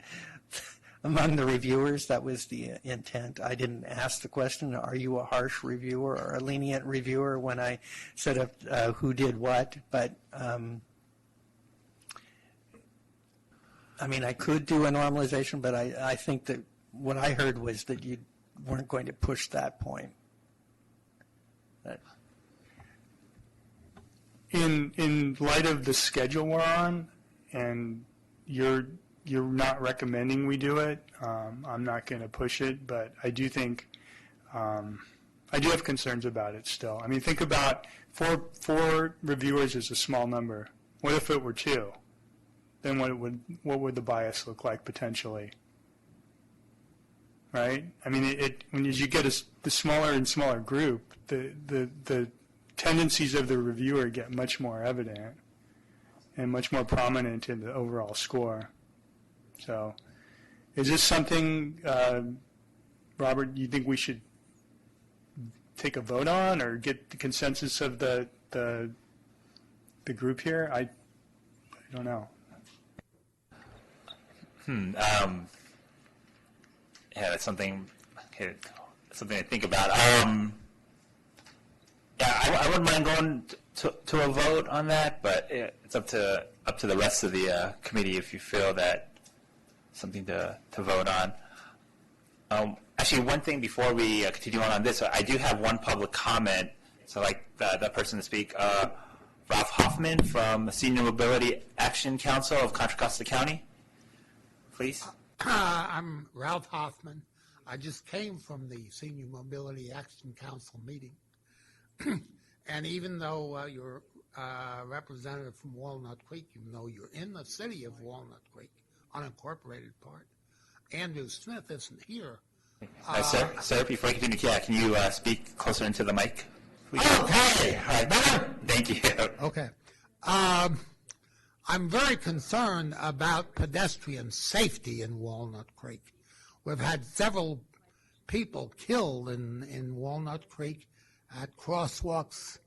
the reviewers. That was the intent. I didn't ask the question, are you a harsh reviewer or a lenient reviewer, when I set up who did what, but I could do a normalization, but I think that what I heard was that you weren't going to push that point. In light of the schedule we're on, and you're not recommending we do it, I'm not going to push it, but I do think, I do have concerns about it still. I mean, think about four reviewers is a small number. What if it were 2? Then what would the bias look like potentially? Right? I mean, as you get the smaller and smaller group, the tendencies of the reviewer get much more evident and much more prominent in the overall score. So, is this something, Robert, you think we should take a vote on, or get the consensus of the group here? I don't know. Yeah, that's something to think about. I wouldn't mind going to a vote on that, but it's up to the rest of the committee if you feel that something to vote on. Actually, one thing before we continue on this, I do have one public comment. So, like that person to speak, Ralph Hoffman from the Senior Mobility Action Council of Contra Costa County. Please. I'm Ralph Hoffman. I just came from the Senior Mobility Action Council meeting. And even though you're a representative from Walnut Creek, even though you're in the city of Walnut Creek, unincorporated part, Andrew Smith isn't here. Sir, before you continue, can you speak closer into the mic, please? Okay. All right, better? Thank you. Okay. I'm very concerned about pedestrian safety in Walnut Creek. We've had several people killed in Walnut Creek at crosswalks,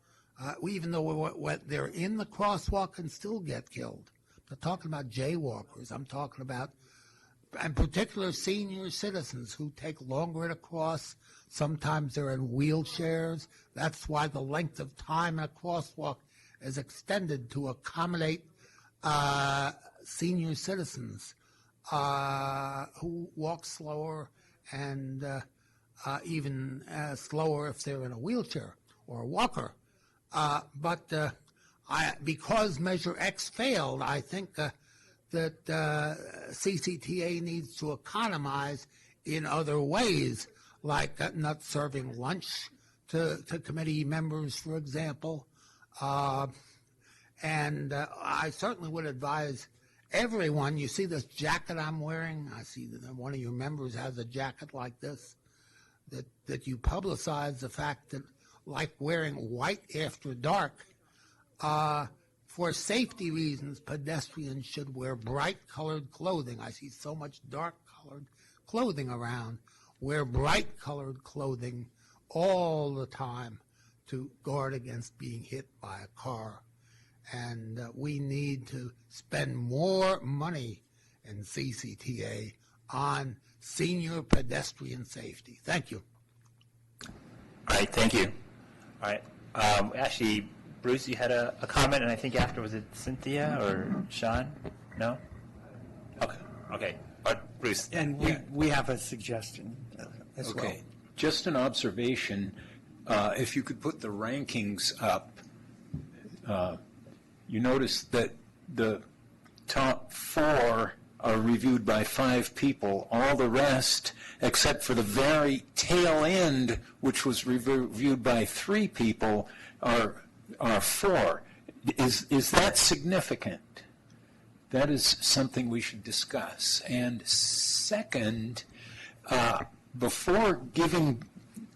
even though they're in the crosswalk and still get killed. I'm talking about jaywalkers. I'm talking about in particular senior citizens who take longer to cross. Sometimes they're in wheelchairs. That's why the length of time in a crosswalk is extended to accommodate senior citizens who walk slower and even slower if they're in a wheelchair or a walker. Because Measure X failed, I think that CCTA needs to economize in other ways, like not serving lunch to committee members, for example. And I certainly would advise everyone, you see this jacket I'm wearing? I see that one of your members has a jacket like this, that you publicize the fact that, like wearing white after dark, for safety reasons, pedestrians should wear bright-colored clothing. I see so much dark-colored clothing around. Wear bright-colored clothing all the time to guard against being hit by a car. And we need to spend more money in CCTA on senior pedestrian safety. Thank you. All right, thank you. All right. Actually, Bruce, you had a comment, and I think after, was it Cynthia or Sean? No? Okay. Bruce. And we have a suggestion as well. Okay, just an observation. If you could put the rankings up, you notice that the top 4 are reviewed by 5 people. All the rest, except for the very tail end, which was reviewed by 3 people, are 4. Is that significant? That is something we should discuss. And second, before giving,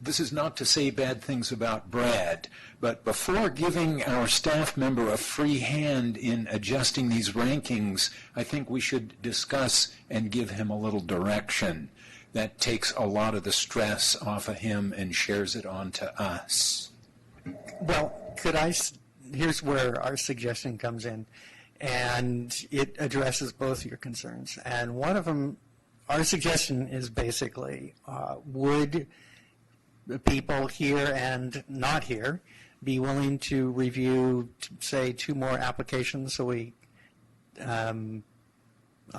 this is not to say bad things about Brad, but before giving our staff member a free hand in adjusting these rankings, I think we should discuss and give him a little direction. That takes a lot of the stress off of him and shares it on to us. Well, here's where our suggestion comes in, and it addresses both your concerns. And one of them, our suggestion is basically, would the people here and not here be willing to review, say, 2 more applications so I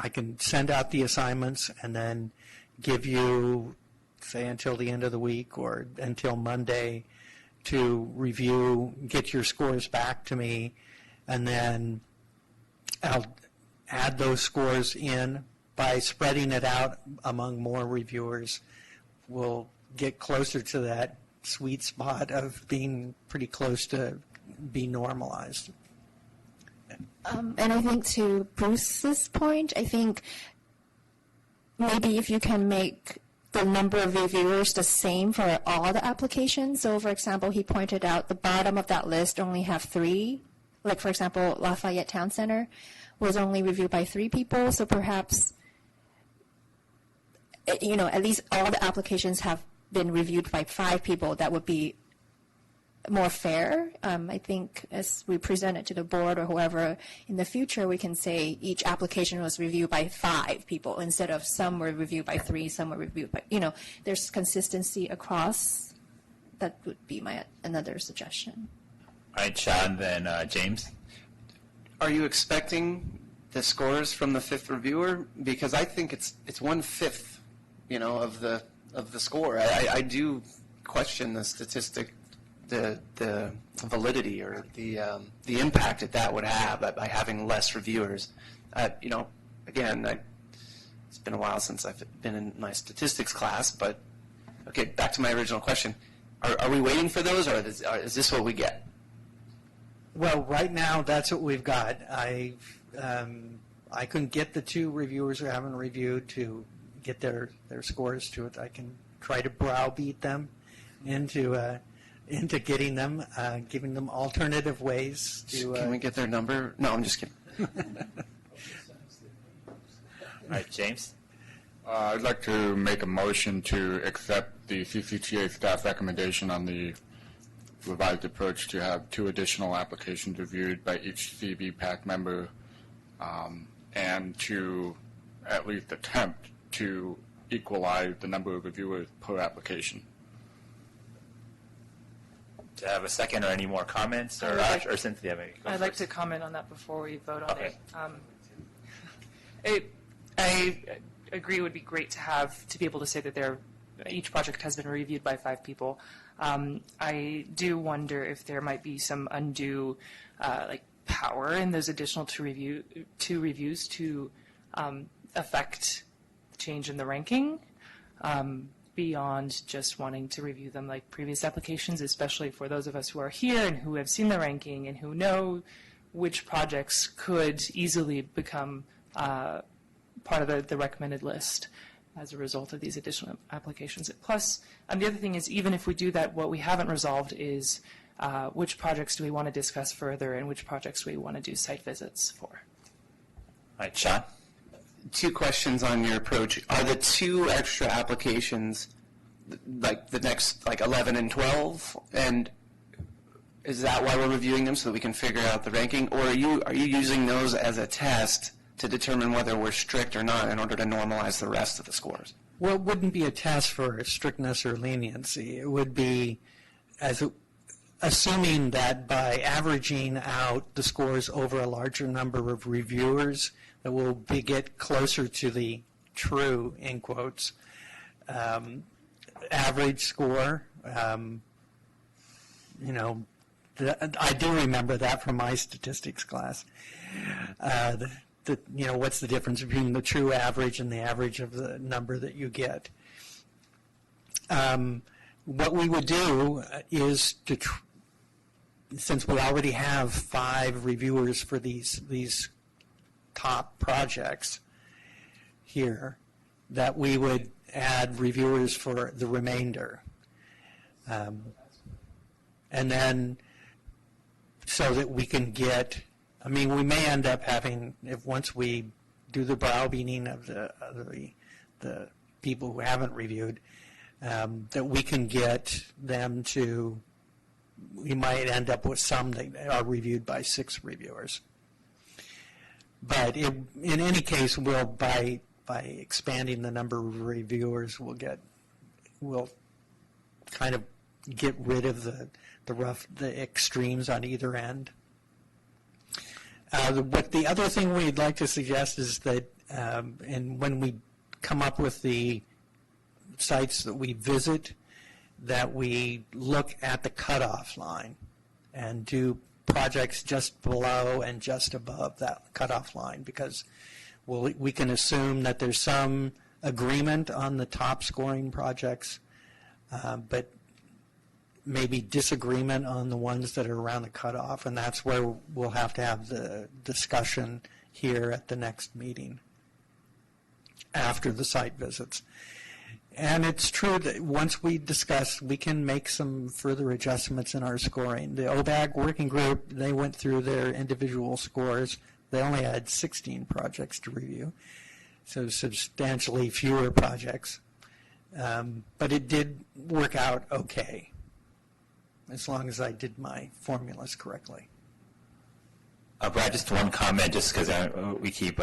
can send out the assignments and then give you, say, until the end of the week or until Monday to review, get your scores back to me, and then I'll add those scores in. By spreading it out among more reviewers, we'll get closer to that sweet spot of being pretty close to being normalized. And I think to Bruce's point, I think maybe if you can make the number of reviewers the same for all the applications. So, for example, he pointed out the bottom of that list only have 3. Like, for example, Lafayette Town Center was only reviewed by 3 people. So perhaps, at least all the applications have been reviewed by 5 people. That would be more fair. I think as we present it to the board or whoever in the future, we can say each application was reviewed by 5 people instead of some were reviewed by 3, some were reviewed by, there's consistency across. That would be another suggestion. All right, Sean, then James. Are you expecting the scores from the 5th reviewer? Because I think it's 1/5, of the score. I do question the statistic, the validity or the impact that would have by having less reviewers. Again, it's been a while since I've been in my statistics class, but okay, back to my original question. Are we waiting for those, or is this what we get? Well, right now, that's what we've got. I couldn't get the 2 reviewers who haven't reviewed to get their scores to it. I can try to browbeat them into getting them, giving them alternative ways to. Can we get their number? No, I'm just kidding. All right, James. I'd like to make a motion to accept the CCTA staff recommendation on the revised approach to have 2 additional applications reviewed by each CB PAC member, and to at least attempt to equalize the number of reviewers per application. Do I have a second or any more comments? Or, or Cynthia, maybe? I'd like to comment on that before we vote on Okay. it. I agree it would be great to be able to say that each project has been reviewed by 5 people. I do wonder if there might be some undue power in those additional two reviews to affect change in the ranking beyond just wanting to review them like previous applications, especially for those of us who are here and who have seen the ranking and who know which projects could easily become part of the recommended list as a result of these additional applications. Plus, the other thing is, even if we do that, what we haven't resolved is which projects do we want to discuss further and which projects do we want to do site visits for. All right, Sean? 2 questions on your approach. Are the 2 extra applications like the next 11 and 12? And is that why we're reviewing them, so that we can figure out the ranking? Or are you using those as a test to determine whether we're strict or not in order to normalize the rest of the scores? Well, it wouldn't be a test for strictness or leniency. It would be assuming that by averaging out the scores over a larger number of reviewers, that we'll get closer to the true, in quotes, average score. I do remember that from my statistics class. What's the difference between the true average and the average of the number that you get? What we would do is since we already have 5 reviewers for these top projects here, that we would add reviewers for the remainder. And then so that we can get, we may end up having, once we do the browbeating of the people who haven't reviewed, that we can get them to, we might end up with some that are reviewed by 6 reviewers. But in any case, we'll by expanding the number of reviewers, we'll kind of get rid of the extremes on either end. But the other thing we'd like to suggest is that, and when we come up with the sites that we visit, that we look at the cutoff line and do projects just below and just above that cutoff line, because we can assume that there's some agreement on the top scoring projects, but maybe disagreement on the ones that are around the cutoff, and that's where we'll have to have the discussion here at the next meeting after the site visits. And it's true that once we discuss, we can make some further adjustments in our scoring. The OBAG working group, they went through their individual scores. They only had 16 projects to review, so substantially fewer projects. But it did work out okay, as long as I did my formulas correctly. Brad, just one comment, just because we keep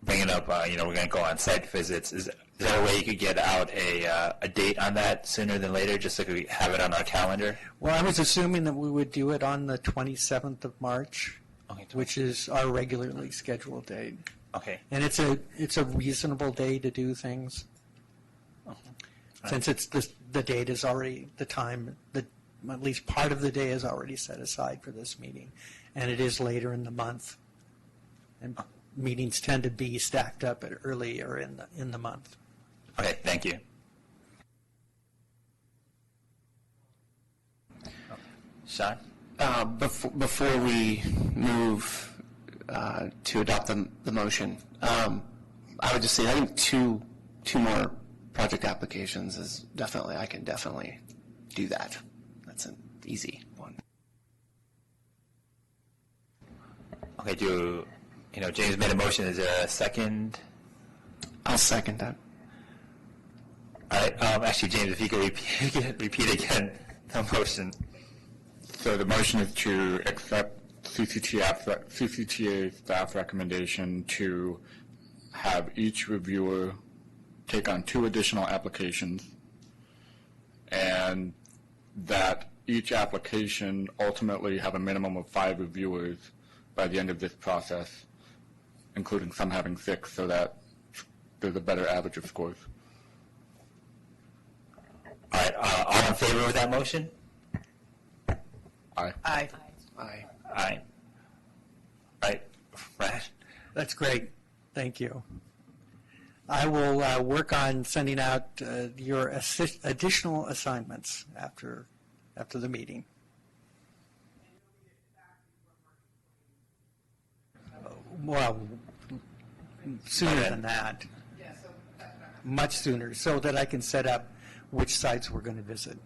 bringing up, we're going to go on site visits. Is there a way you could get out a date on that sooner than later, just so we have it on our calendar? Well, I was assuming that we would do it on the 27th of March, which is our regularly scheduled date. Okay. And it's a reasonable day to do things, since it's the date is already, the time, at least part of the day is already set aside for this meeting, and it is later in the month. And meetings tend to be stacked up earlier in the month. Okay, thank you. Sean? Before we move to adopt the motion, I would just say I think two more project applications is definitely, I can definitely do that. That's an easy one. Okay, James made a motion. Is there a second? I'll second that. All right. Actually, James, if you could repeat again the motion. So the motion is to accept CCTA staff recommendation to have each reviewer take on 2 additional applications, and that each application ultimately have a minimum of 5 reviewers by the end of this process, including some having 6, so that there's a better average of scores. All right, all in favor of that motion? Aye. Aye. Aye. Aye. Right, Brad? That's great. Thank you. I will work on sending out your additional assignments after the meeting. Well, sooner than that. Much sooner, so that I can set up which sites we're going to visit.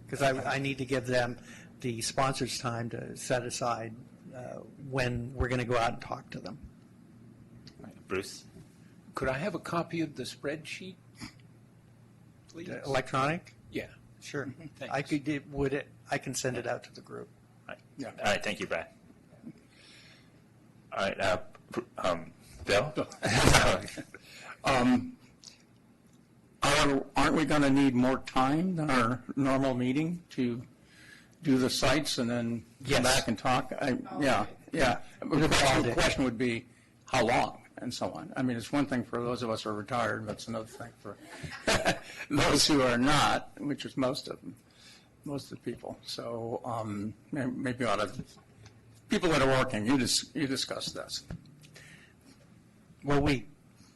Because I need to give them the sponsors time to set aside when we're going to go out and talk to them. Bruce? Could I have a copy of the spreadsheet, please? Electronic? Yeah. Sure. Thanks. I can send it out to the group. All right, thank you, Brad. All right, Bill? Aren't we going to need more time than our normal meeting to do the sites and then Yes. come back and talk? Yeah. The question would be, how long and so on. I mean, it's one thing for those of us who are retired, but it's another thing for those who are not, which is most of the people. So maybe out of people that are working, you discuss this. Well,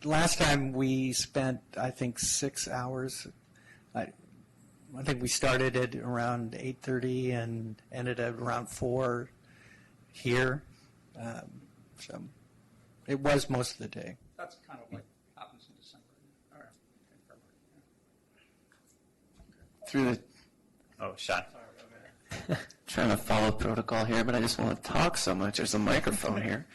last time we spent, I think, 6 hours. I think we started at around 8:30 and ended at around 4 here. So it was most of the day. That's kind of what happens in December. All right. Through the Oh, Sean? trying to follow protocol here, but I just want to talk so much. There's a microphone here.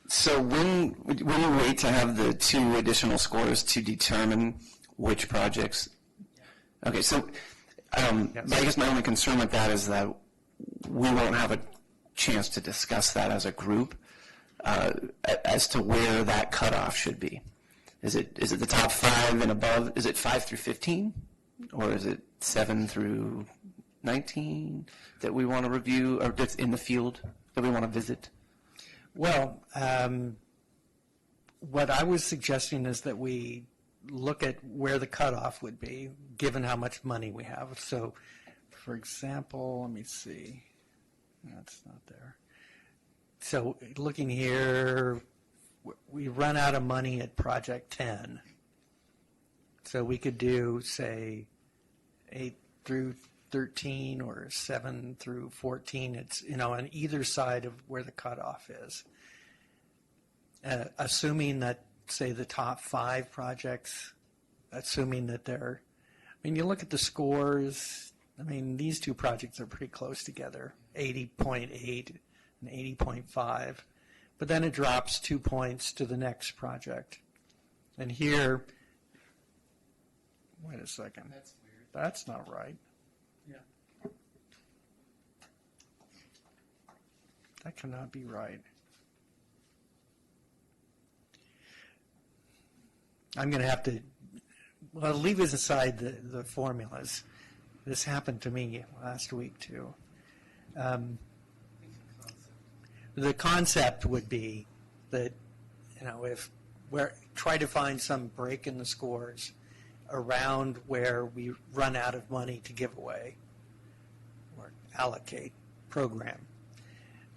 So when you wait to have the 2 additional scores to determine which projects? Okay, so I guess my only concern with that is that we won't have a chance to discuss that as a group as to where that cutoff should be. Is it the top 5 and above? Is it 5 through 15? Or is it 7 through 19 that we want to review, or that's in the field that we want to visit? Well, what I was suggesting is that we look at where the cutoff would be, given how much money we have. So, for example, let me see. That's not there. So, looking here, we run out of money at Project 10. So we could do, say, 8 through 13 or 7 through 14. It's, on either side of where the cutoff is. Assuming that, say, the top 5 projects, assuming that they're, you look at the scores, these 2 projects are pretty close together, 80.8 and 80.5. But then it drops 2 points to the next project. And here, wait a second. That's weird. That's not right. Yeah. That cannot be right. I'm going to have to, leave aside the formulas. This happened to me last week, too. The concept would be that, if we're try to find some break in the scores around where we run out of money to give away or allocate, program,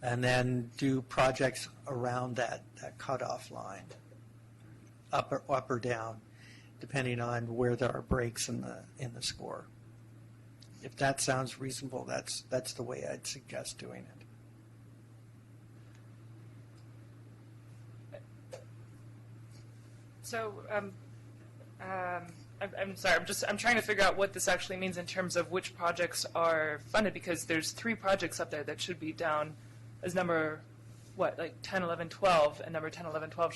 and then do projects around that cutoff line, up or down, depending on where there are breaks in the score. If that sounds reasonable, that's the way I'd suggest doing it. So, I'm sorry. I'm trying to figure out what this actually means in terms of which projects are funded, because there's 3 projects up there that should be down as number, 10, 11, 12, and number 10, 11, 12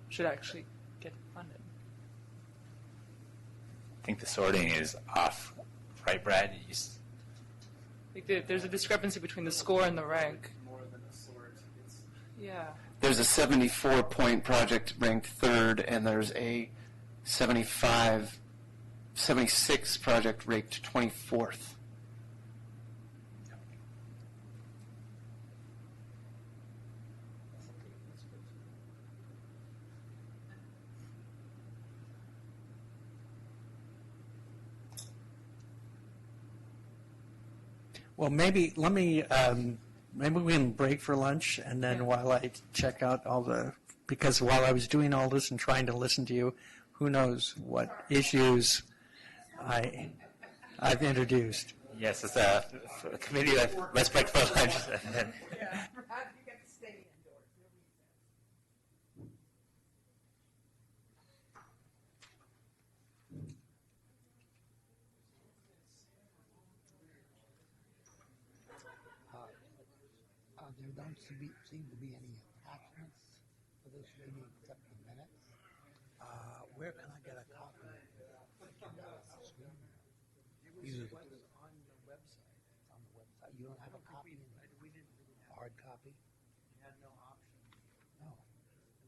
should actually get funded. I think the sorting is off, right, Brad? There's a discrepancy between the score and the rank. More than a sort. Yeah. There's a 74-point project ranked third, and there's a 76 project ranked 24th. Well, maybe maybe we can break for lunch, and then while I check out because while I was doing all this and trying to listen to you, who knows what issues I've introduced. Yes, it's a committee. Let's break for lunch. There don't seem to be any attachments for this meeting except the minutes. Where can I get a copy? Either on the website. It's on the website. You don't have a copy? Hard copy? You had no option. No.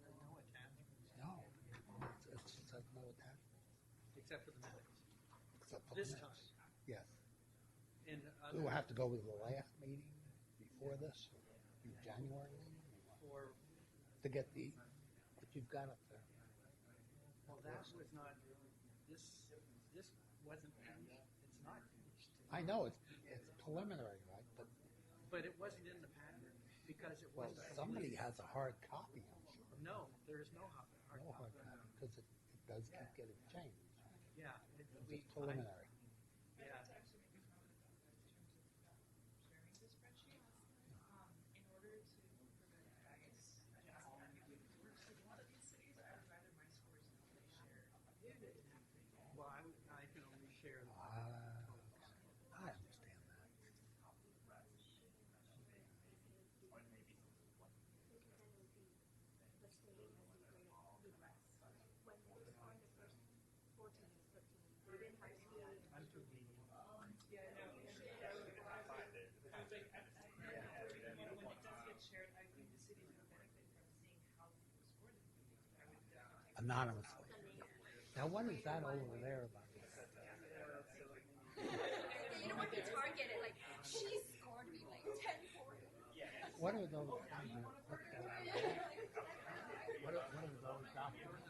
No attachments? No. It says no attachments. Except for the minutes. Except for this time? Yes. Do I have to go to the last meeting before this? January or to get but you've got it there. Well, that was not this wasn't finished. It's not finished. I know it's preliminary, right? But it wasn't in the packet because it wasn't. Somebody has a hard copy, I'm sure. No, there is no hard copy because it does keep getting changed. Yeah, it's preliminary. I understand that. Anonymously. Now, what is that over there about? You know what they targeted? Like, she scored me like 10 points. What are those? What are those documents?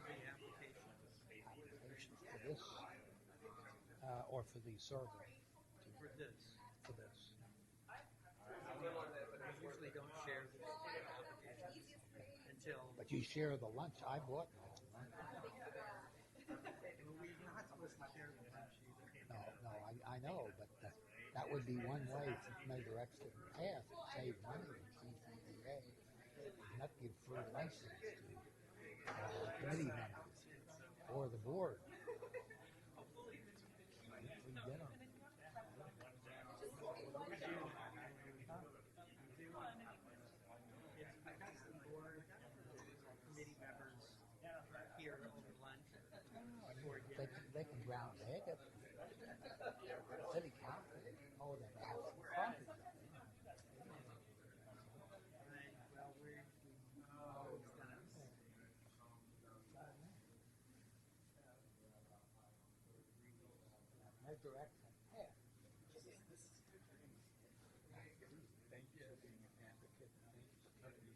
Applications for this, or for the server? For this. For this. I usually don't share this application until. But you share the lunch. I bought one. We're not supposed to share the lunch either. No, I know, but that would be one way to measure extra pass and save money in CCDA. Not give free license to committee members or the board. We get them. They can ground egg it. City council. Oh, they have some coffee. Measure X and pass. Thank you for being an advocate.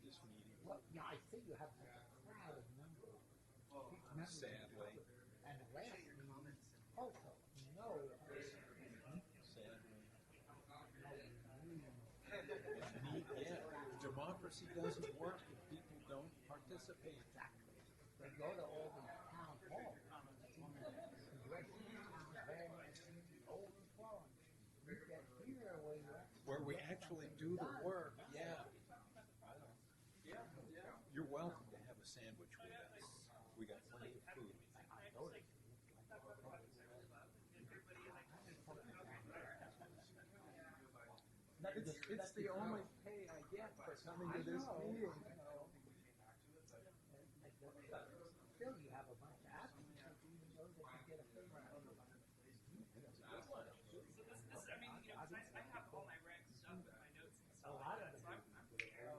This meeting. Well, yeah, I see you have a crowd number. Sadly. And the last meeting also, no. Yeah, democracy doesn't work if people don't participate. Exactly. They go to all the town halls. Where we actually do the work, yeah. You're welcome to have a sandwich with us. We got plenty of food. It's the only pay I get for coming to this meeting. Still, you have a bunch of applicants, even though they can get a pay raise. I have all my recs stuff, but my notes and stuff like that, so I'm prepared.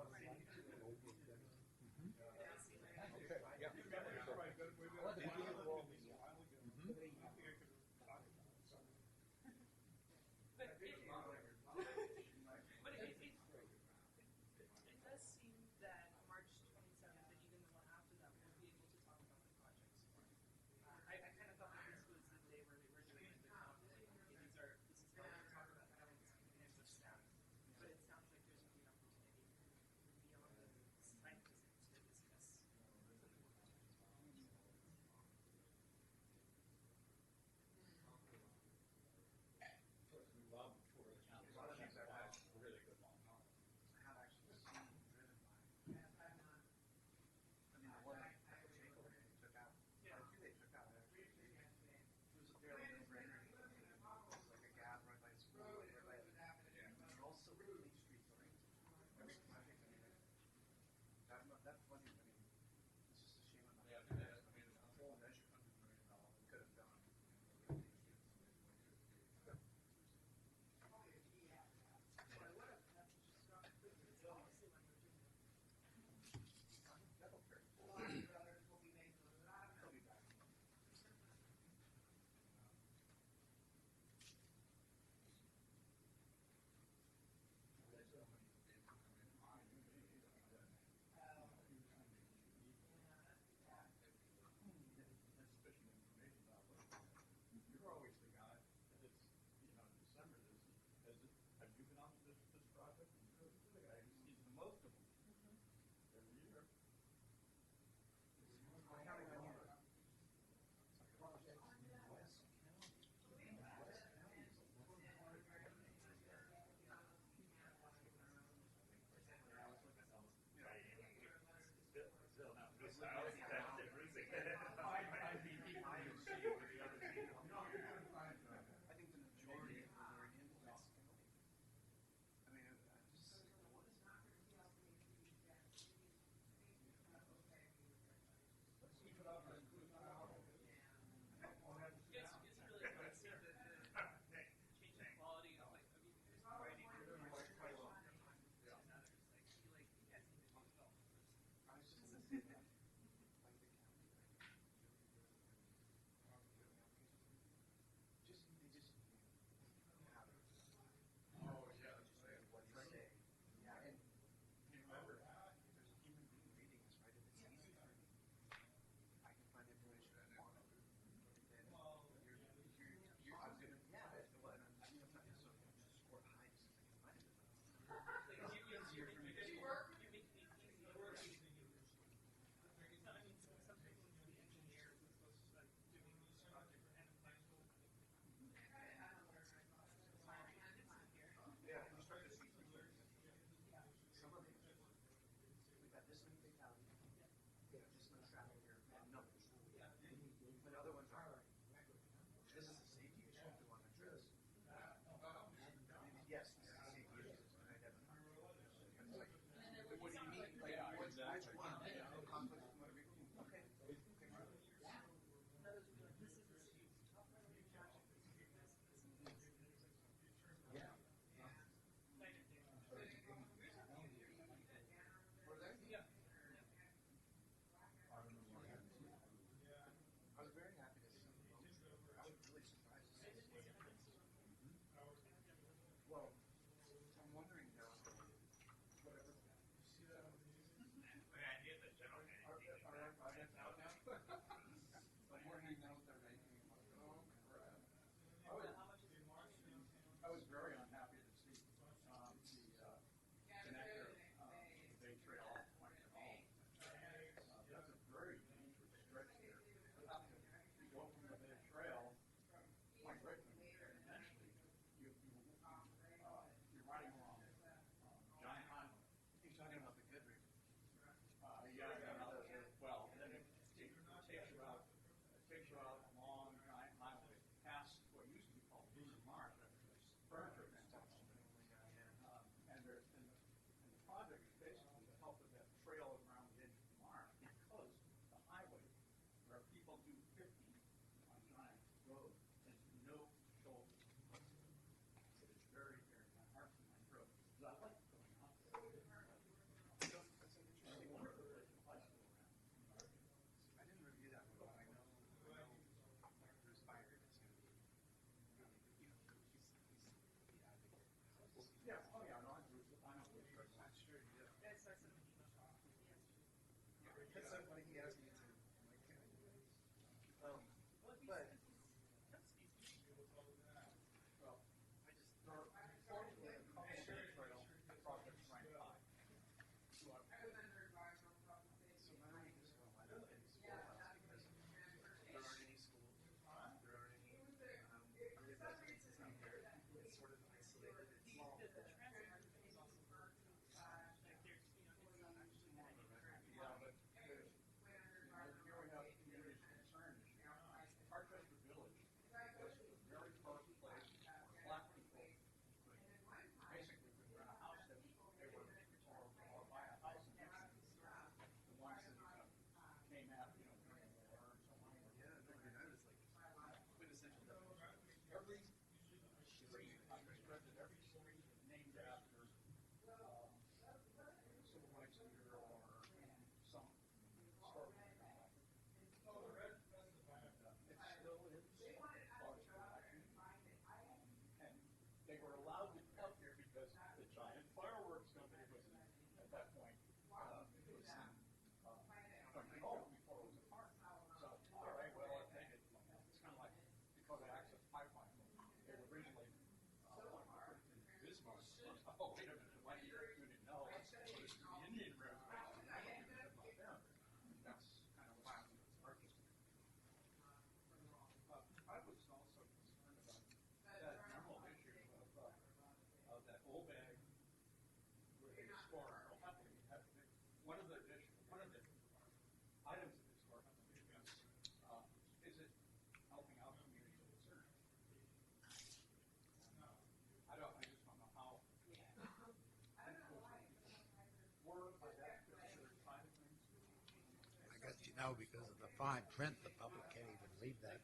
I guess you know because of the fine print, the public can't even read that.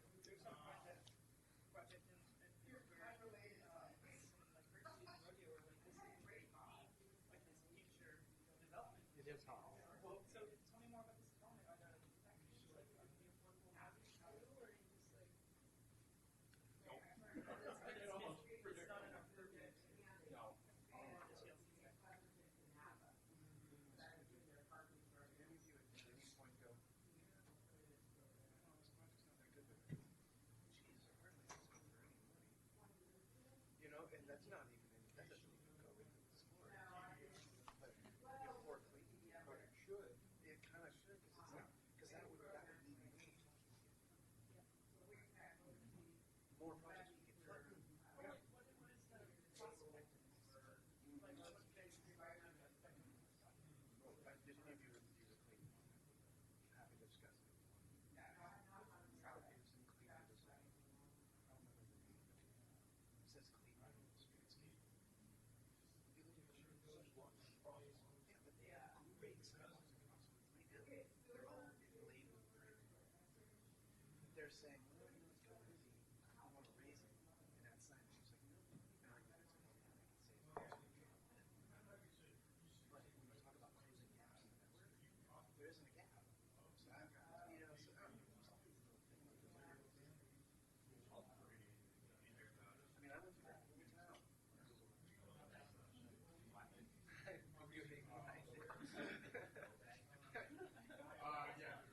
It is hard. And that's not even, that doesn't even go into the score. But more clean, but it should. It kind of should, because it's not, because that would be more projects we can fund. Did any of you review the clean one? Happy to discuss it. Trout is in clean design. I don't remember the name. It says clean. Yeah, but they have great stuff. They're all laid with great. They're saying, well, you know, it's kind of busy. I want to raise it. And that sign, she's like, no. And I got it. But when you talk about closing gaps in the network, there isn't a gap. So I've got, you know, so I don't know, there's all these little things. I mean, I went through that whole town. Yeah.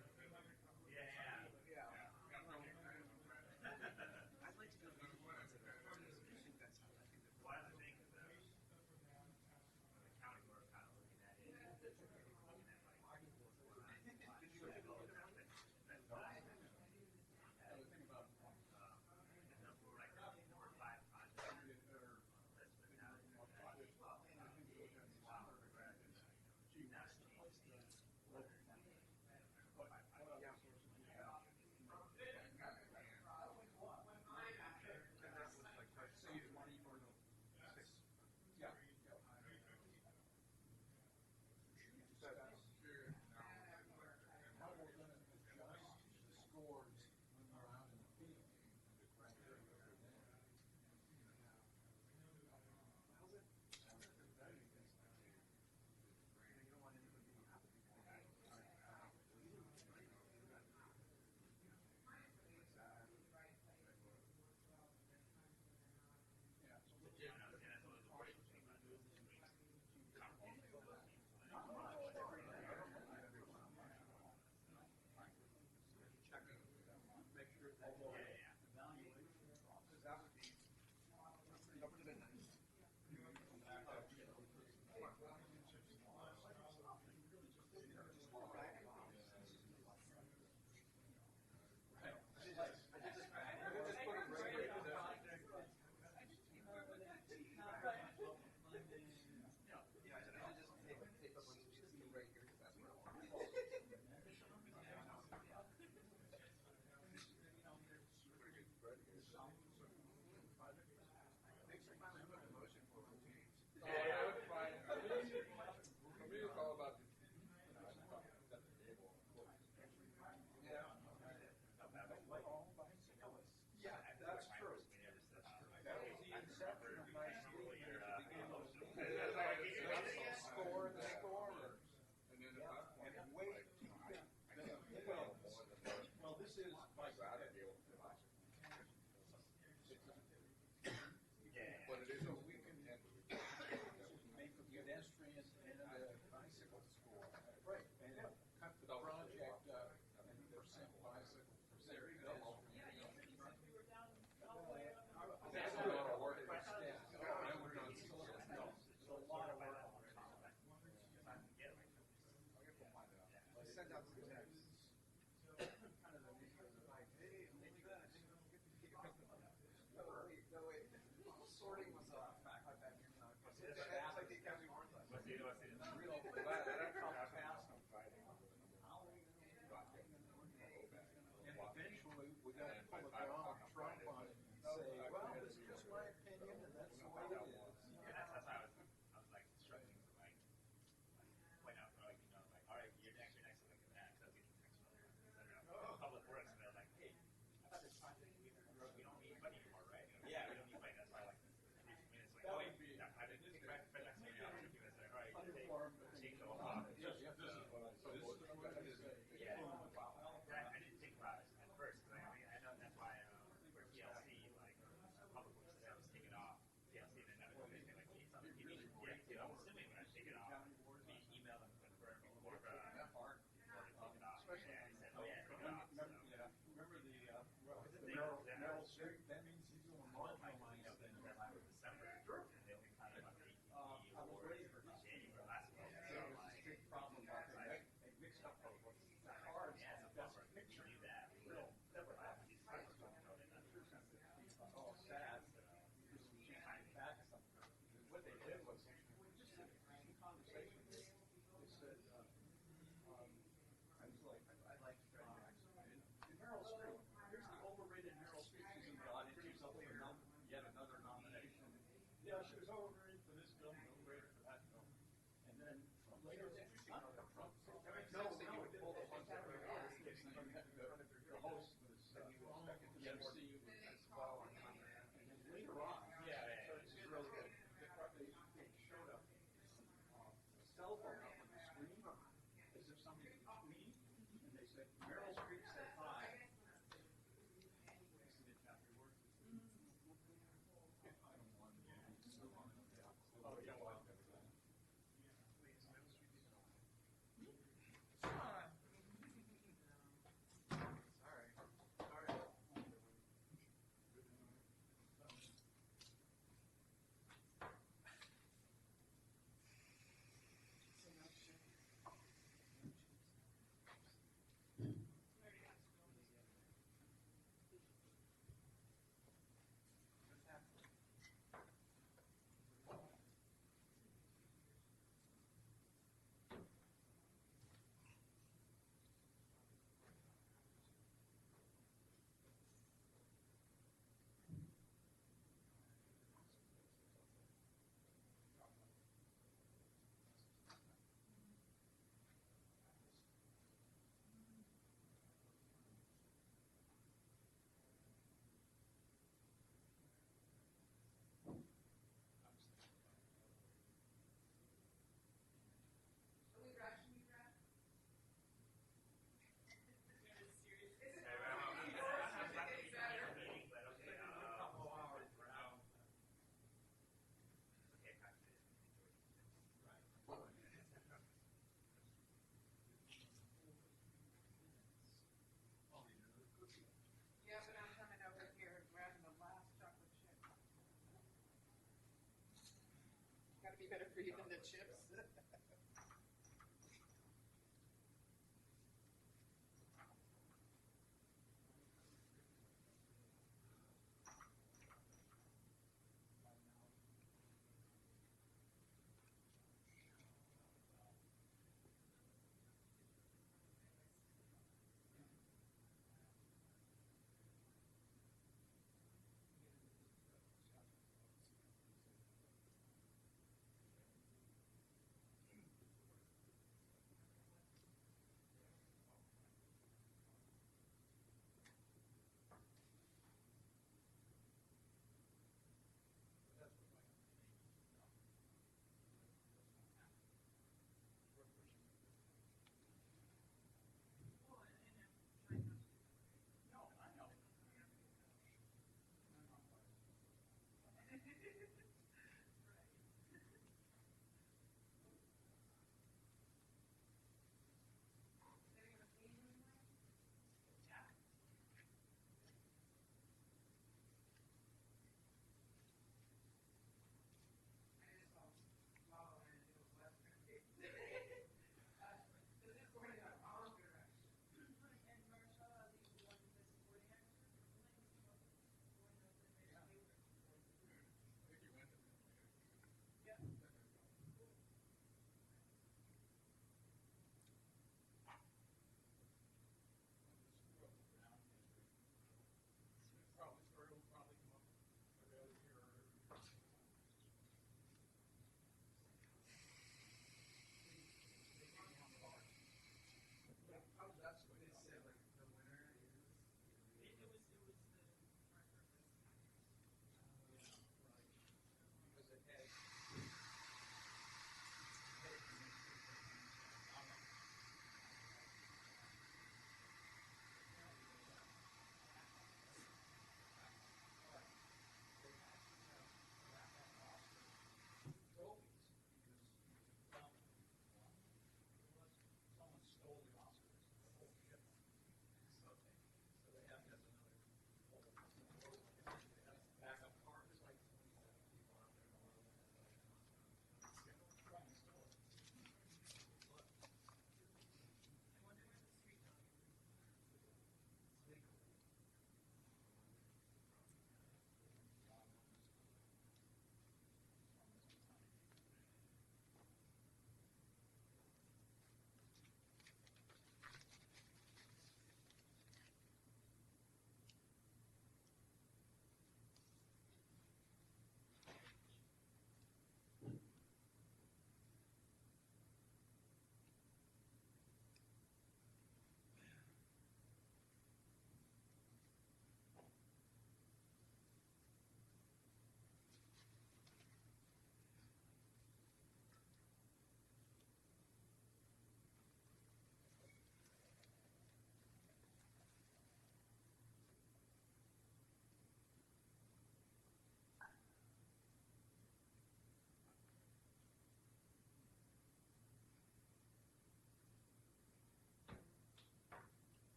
Yeah, she was over for this film, no later for that film. And then later, no, it didn't. The host was, the MC was as well. And then later on, so this is really good. They showed up cell phone up on the screen as if somebody could tweet, and they said, Meryl Streep said hi. Oh, yeah, well, Yeah, but I'm coming over here and grabbing the last chocolate chip. Gotta be better for you than the chips.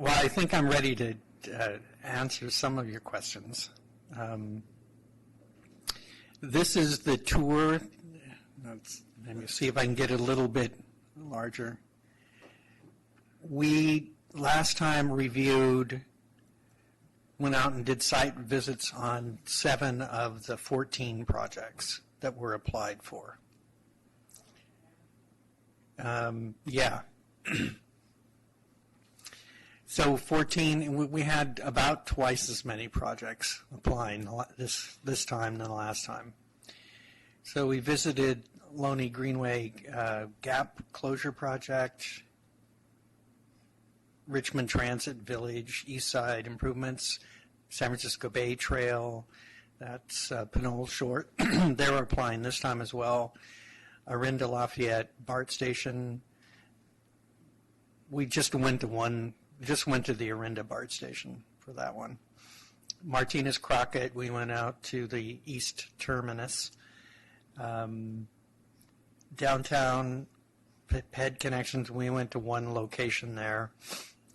Well, I think I'm ready to answer some of your questions. This is the tour. Let me see if I can get it a little bit larger. We last time went out and did site visits on 7 of the 14 projects that were applied for. Yeah. So 14, we had about twice as many projects applying this time than the last time. So we visited Loney Greenway Gap Closure Project, Richmond Transit Village, East Side Improvements, San Francisco Bay Trail, that's Pinole Shore. They were applying this time as well. Orinda Lafayette BART Station. We just went to the Orinda BART Station for that one. Martinez Crockett, we went out to the East Terminus. Downtown PED Connections, we went to one location there.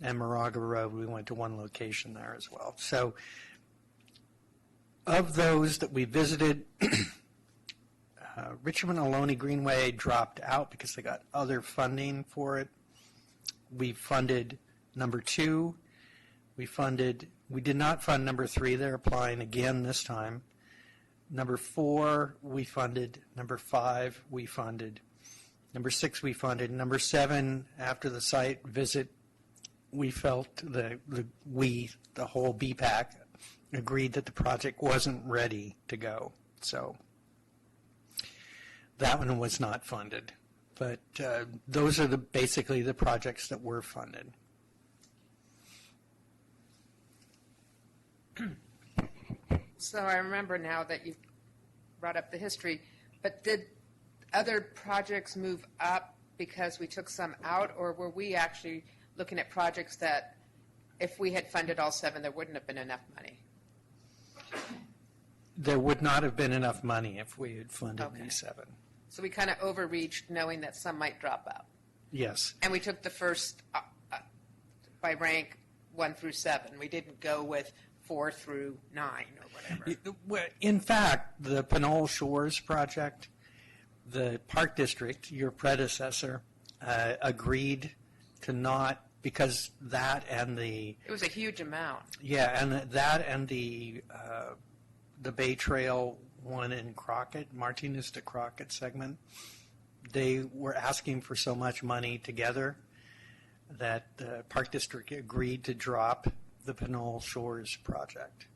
And Moraga Road, we went to one location there as well. So of those that we visited, Richmond Ohlone Greenway dropped out because they got other funding for it. We funded number 2. We did not fund number 3. They're applying again this time. Number 4, we funded. Number 5, we funded. Number 6, we funded. Number 7, after the site visit, we felt the whole BPAC agreed that the project wasn't ready to go. So that one was not funded. But those are basically the projects that were funded. So I remember now that you brought up the history, but did other projects move up because we took some out, or were we actually looking at projects that if we had funded all 7, there wouldn't have been enough money? There would not have been enough money if we had funded these 7. So we kind of overreached knowing that some might drop out. Yes. And we took the first by rank 1 through 7. We didn't go with 4 through 9 or whatever. In fact, the Pinole Shores project, the Park District, your predecessor, agreed to not, because that and the... It was a huge amount. Yeah, and that and the Bay Trail one in Crockett, Martinez to Crockett segment, they were asking for so much money together that the Park District agreed to drop the Pinole Shores project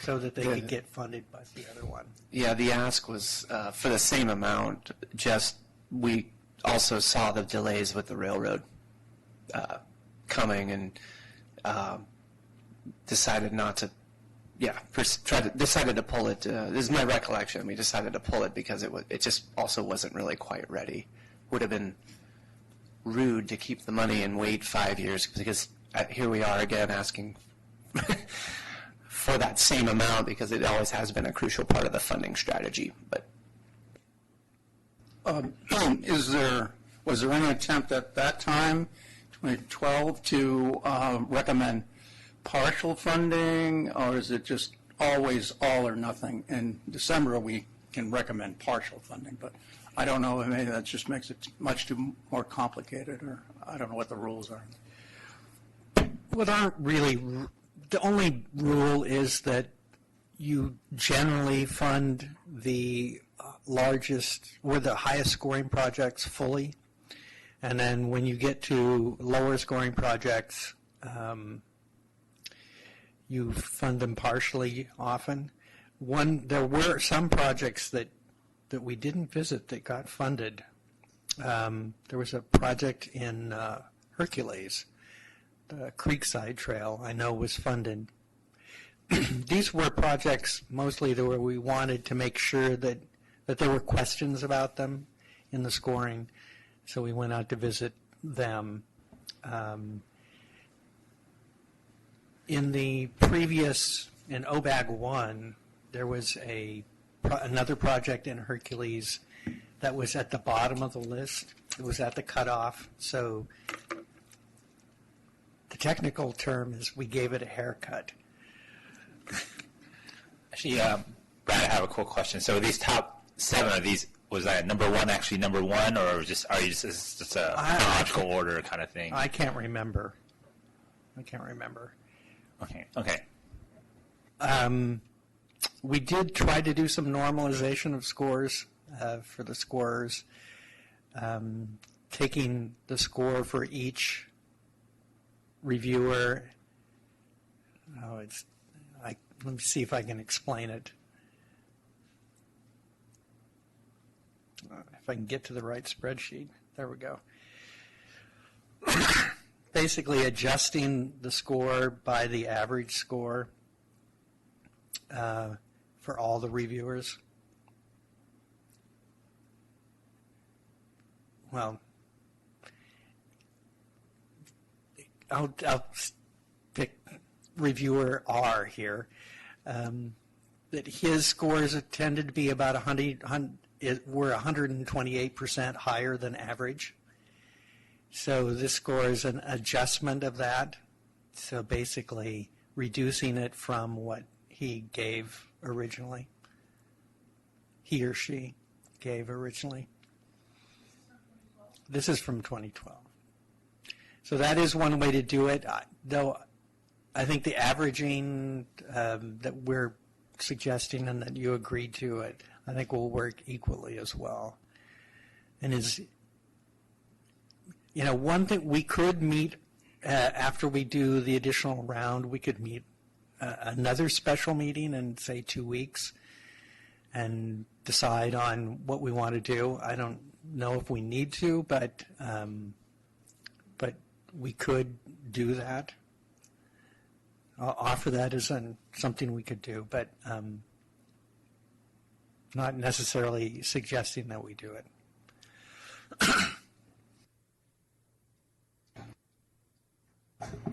so that they could get funded by the other one. Yeah, the ask was for the same amount, just we also saw the delays with the railroad coming and decided not to, decided to pull it. This is my recollection. We decided to pull it because it just also wasn't really quite ready. Would have been rude to keep the money and wait 5 years, because here we are again asking for that same amount, because it always has been a crucial part of the funding strategy. But was there any attempt at that time, 2012, to recommend partial funding, or is it just always all or nothing? In December, we can recommend partial funding, but I don't know, maybe that just makes it much too more complicated, or I don't know what the rules are. Well, aren't really. The only rule is that you generally fund the largest or the highest scoring projects fully, and then when you get to lower scoring projects, you fund them partially often. There were some projects that we didn't visit that got funded. There was a project in Hercules, the Creekside Trail, I know was funded. These were projects mostly where we wanted to make sure that there were questions about them in the scoring, so we went out to visit them. In the previous, in OBAG 1, there was another project in Hercules that was at the bottom of the list. It was at the cutoff, so The technical term is we gave it a haircut. Actually, Brad, I have a quick question. So these top 7, are these, was that number 1 actually number 1, or are you just, is this just a chronological order kind of thing? I can't remember. Okay. We did try to do some normalization of scores for the scorers, taking the score for each reviewer. Let me see if I can explain it. If I can get to the right spreadsheet. There we go. Basically adjusting the score by the average score for all the reviewers. Well, I'll pick reviewer R here. That his scores tended to be about 128% higher than average. So this score is an adjustment of that. So basically reducing it from what he gave originally. He or she gave originally. This is from 2012. So that is one way to do it, though I think the averaging that we're suggesting and that you agreed to it, I think will work equally as well. And one thing we could meet after we do the additional round, we could meet another special meeting in, say, 2 weeks and decide on what we want to do. I don't know if we need to, but we could do that. I'll offer that as something we could do, but not necessarily suggesting that we do it.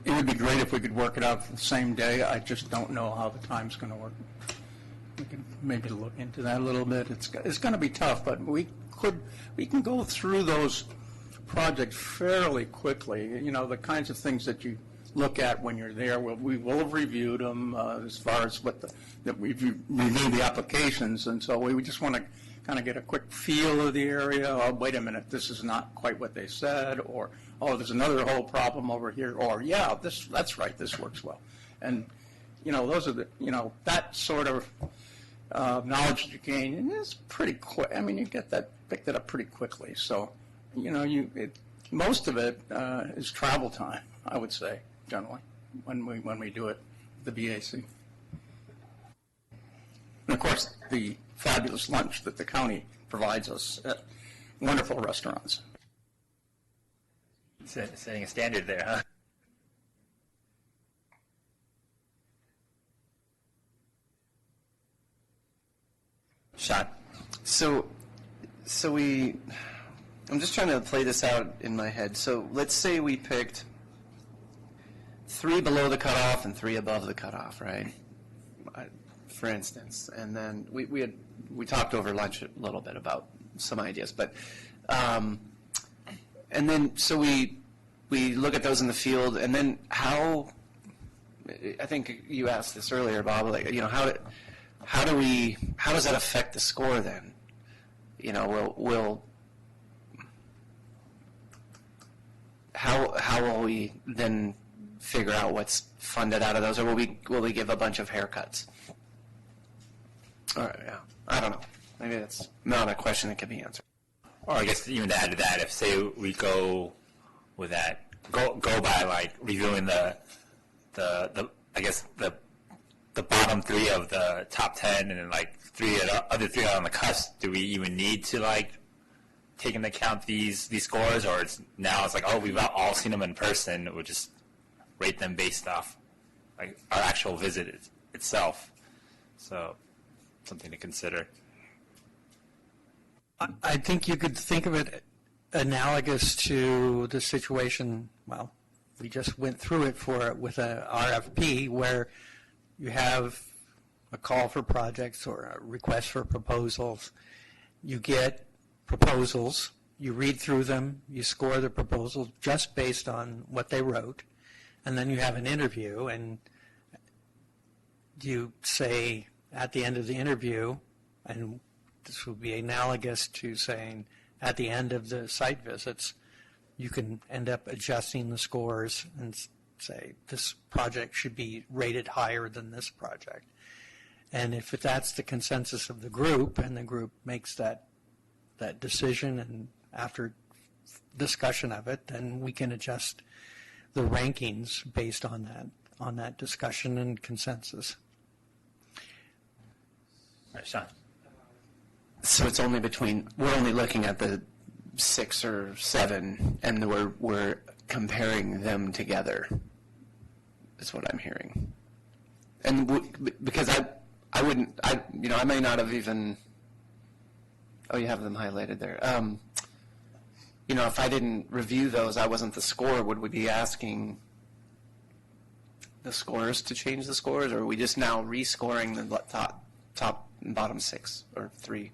It would be great if we could work it out for the same day. I just don't know how the time's going to work. We can maybe look into that a little bit. It's going to be tough, but we can go through those projects fairly quickly. You know, the kinds of things that you look at when you're there. We will have reviewed them as far as that we've reviewed the applications, and so we just want to kind of get a quick feel of the area. Oh, wait a minute, this is not quite what they said, or oh, there's another whole problem over here, or yeah, that's right, this works well. And those are that sort of knowledge that you gain, and it's pretty quick. I mean, you pick that up pretty quickly. So, most of it is travel time, I would say, generally, when we do it, the BAC. And of course, the fabulous lunch that the county provides us at wonderful restaurants. Setting a standard there, huh? Sean. So I'm just trying to play this out in my head. So let's say we picked 3 below the cutoff and 3 above the cutoff, right? For instance, and then we talked over lunch a little bit about some ideas, but and then so we look at those in the field, and then how? I think you asked this earlier, Bob. Like, how does that affect the score then? How will we then figure out what's funded out of those, or will we give a bunch of haircuts? All right, yeah. I don't know. Maybe that's not a question that can be answered. Or I guess even to add to that, if say we go with that, go by like reviewing the I guess the bottom 3 of the top 10, and then like other 3 on the cusp. Do we even need to like take into account these scores, or it's like, oh, we've all seen them in person, we'll just rate them based off like our actual visit itself. So something to consider. I think you could think of it analogous to the situation, well, we just went through it with a RFP, where you have a call for projects or a request for proposals. You get proposals, you read through them, you score the proposals just based on what they wrote, and then you have an interview, and you say at the end of the interview, and this would be analogous to saying at the end of the site visits, you can end up adjusting the scores and say this project should be rated higher than this project. And if that's the consensus of the group, and the group makes that decision, and after discussion of it, then we can adjust the rankings based on that discussion and consensus. Sean. So it's only we're only looking at the 6 or 7, and we're comparing them together, is what I'm hearing. And because I may not have even, oh, you have them highlighted there. If I didn't review those, I wasn't the scorer, would we be asking the scorers to change the scores, or are we just now rescoring the top and bottom 6 or 3?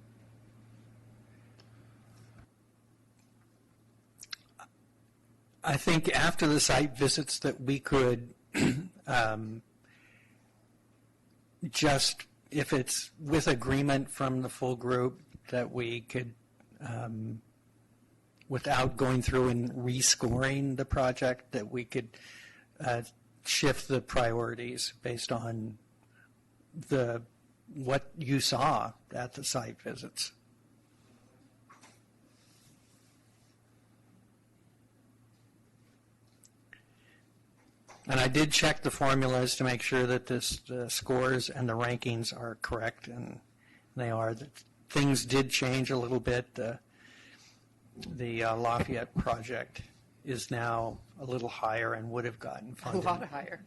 I think after the site visits that we could just, if it's with agreement from the full group, that we could, without going through and rescoring the project, that we could shift the priorities based on what you saw at the site visits. And I did check the formulas to make sure that the scores and the rankings are correct, and they are. Things did change a little bit. The Lafayette project is now a little higher and would have gotten funded. A lot higher.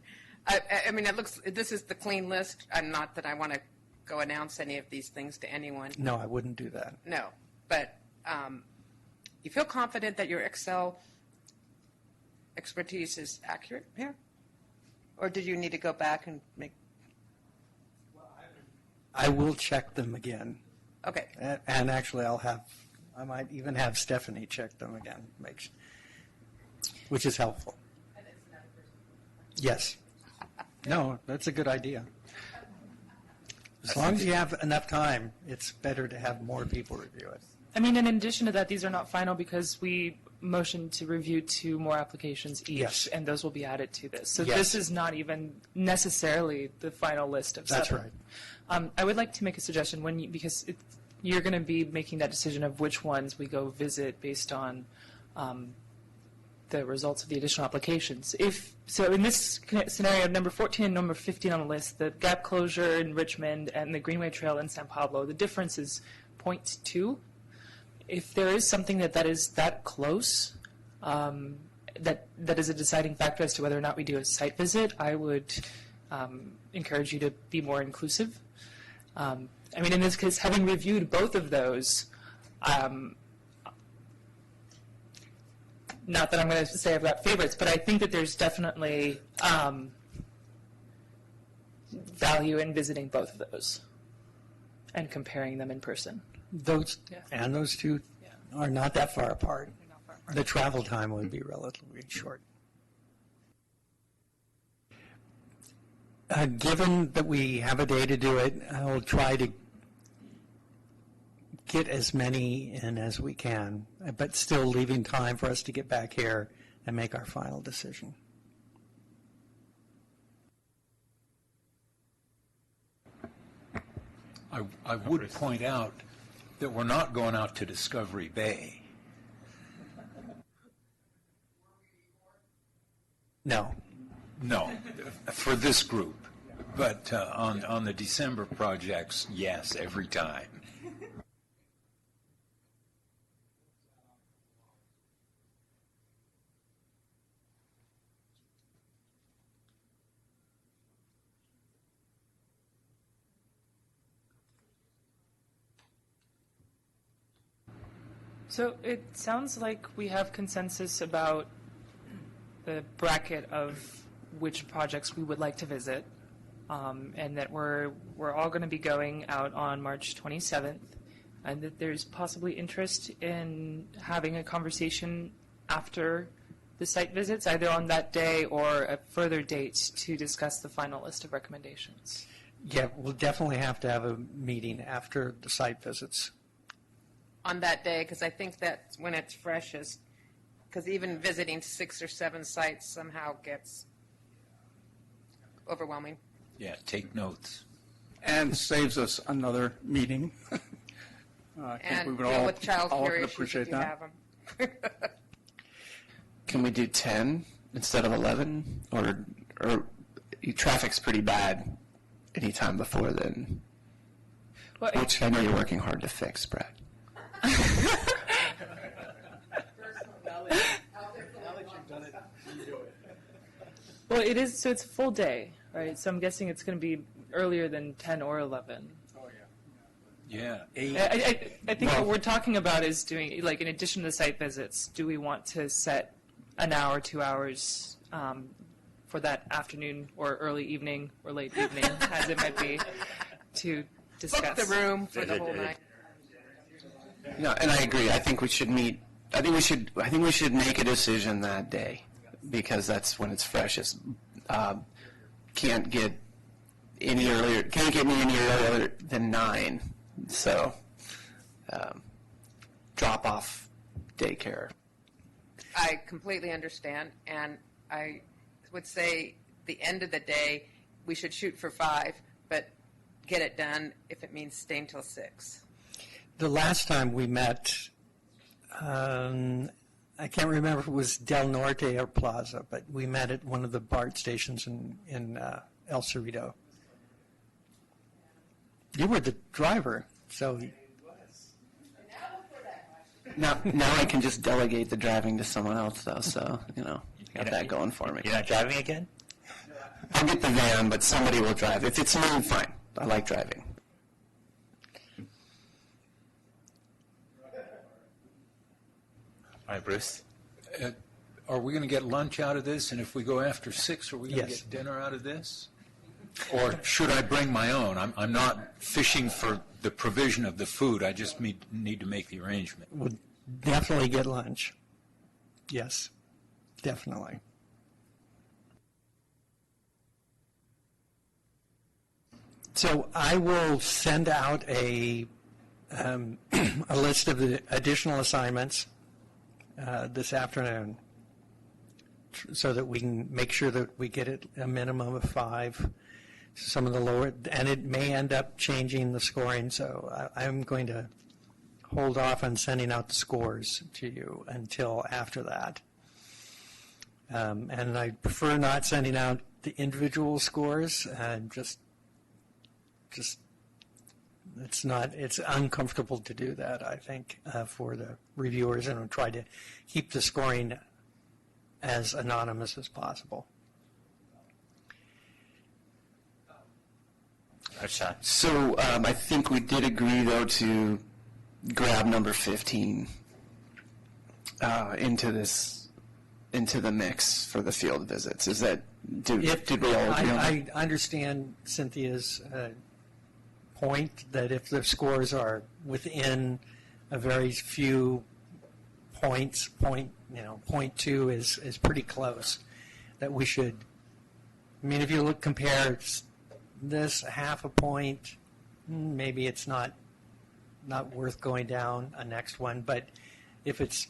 I mean, this is the clean list. Not that I want to go announce any of these things to anyone. No, I wouldn't do that. No, but you feel confident that your Excel expertise is accurate here? Or did you need to go back and make? I will check them again. Okay. And actually, I might even have Stephanie check them again, which is helpful. Yes. No, that's a good idea. As long as you have enough time, it's better to have more people review it. I mean, in addition to that, these are not final because we motioned to review 2 more applications each, Yes. and those will be added to this. So Yes. this is not even necessarily the final list of 7. That's right. I would like to make a suggestion because you're going to be making that decision of which ones we go visit based on the results of the additional applications. So in this scenario, number 14 and number 15 on the list, the gap closure in Richmond and the Greenway Trail in San Pablo, the difference is 0.2. If there is something that is that close, that is a deciding factor as to whether or not we do a site visit, I would encourage you to be more inclusive. I mean, in this case, having reviewed both of those, not that I'm going to say I've got favorites, but I think that there's definitely value in visiting both of those and comparing them in person. Those two are not that far apart. The travel time would be relatively short. Given that we have a day to do it, I will try to get as many in as we can, but still leaving time for us to get back here and make our final decision. I would point out that we're not going out to Discovery Bay. No. No, for this group. But on the December projects, yes, every time. So it sounds like we have consensus about the bracket of which projects we would like to visit, and that we're all going to be going out on March 27th, and that there's possibly interest in having a conversation after the site visits, either on that day or at further dates to discuss the final list of recommendations? Yeah, we'll definitely have to have a meeting after the site visits. On that day, because I think that's when it's freshest, because even visiting 6 or 7 sites somehow gets overwhelming. Yeah, take notes. And saves us another meeting. I think we And would deal all, with child all care could issues if appreciate you that. have them. Can we do 10 instead of 11? Or traffic's pretty bad anytime before then, Well, which I know you're working hard to fix, Brad. Well, it is, so it's a full day, right? So I'm guessing it's going to be earlier than 10 or 11. Yeah, I think what we're talking about is doing, like, in addition to the site visits, do we want to set an hour, 2 hours for that afternoon or early evening or late evening, as it might be, to discuss? Book the room for the whole night. No, and I agree. I think we should meet. I think we should make a decision that day because that's when it's freshest. Can't get any earlier. Can't get me any earlier than 9. So, drop off daycare. I completely understand, and I would say the end of the day, we should shoot for 5, but get it done if it means staying till 6. The last time we met, I can't remember if it was Del Norte or Plaza, but we met at one of the BART stations in El Cerrito. You were the driver, so. Now I can just delegate the driving to someone else, though. So got that going for me. You're not driving again? I'll get the van, but somebody will drive. If it's me, fine. I like driving. All right, Bruce. Are we going to get lunch out of this? And if we go after 6, are we going to Yes. get dinner out of this? Or should I bring my own? I'm not fishing for the provision of the food. I just need to make the arrangement. We'll definitely get lunch. Yes, definitely. So I will send out a list of the additional assignments this afternoon so that we can make sure that we get it a minimum of 5. Some of the lower, and it may end up changing the scoring, so I'm going to hold off on sending out the scores to you until after that. And I prefer not sending out the individual scores, just it's uncomfortable to do that, I think, for the reviewers, and I'll try to keep the scoring as anonymous as possible. So I think we did agree, though, to grab number 15 into the mix for the field visits. Is that did we all agree on that? I understand Cynthia's point that if the scores are within a very few points, 0.2 is pretty close, that we should. I mean, if you compare this half a point, maybe it's not worth going down a next one. But if it's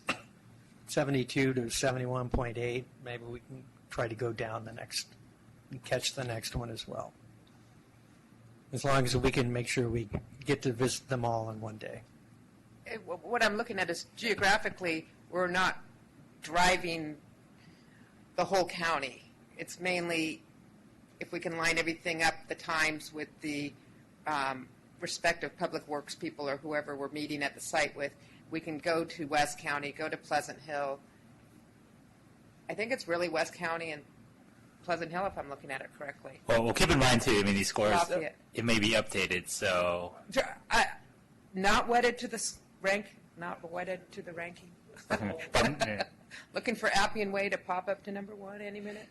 72 to 71.8, maybe we can try to go down and catch the next one as well. As long as we can make sure we get to visit them all in one day. What I'm looking at is geographically, we're not driving the whole county. It's mainly if we can line everything up, the times with the respective public works people or whoever we're meeting at the site with, we can go to West County, go to Pleasant Hill. I think it's really West County and Pleasant Hill, if I'm looking at it correctly. Well, keep in mind, too, I mean, these scores, Lafayette. it may be updated, so. Not wedded to the not wedded to the ranking. Looking for Appian Way to pop up to number 1 any minute.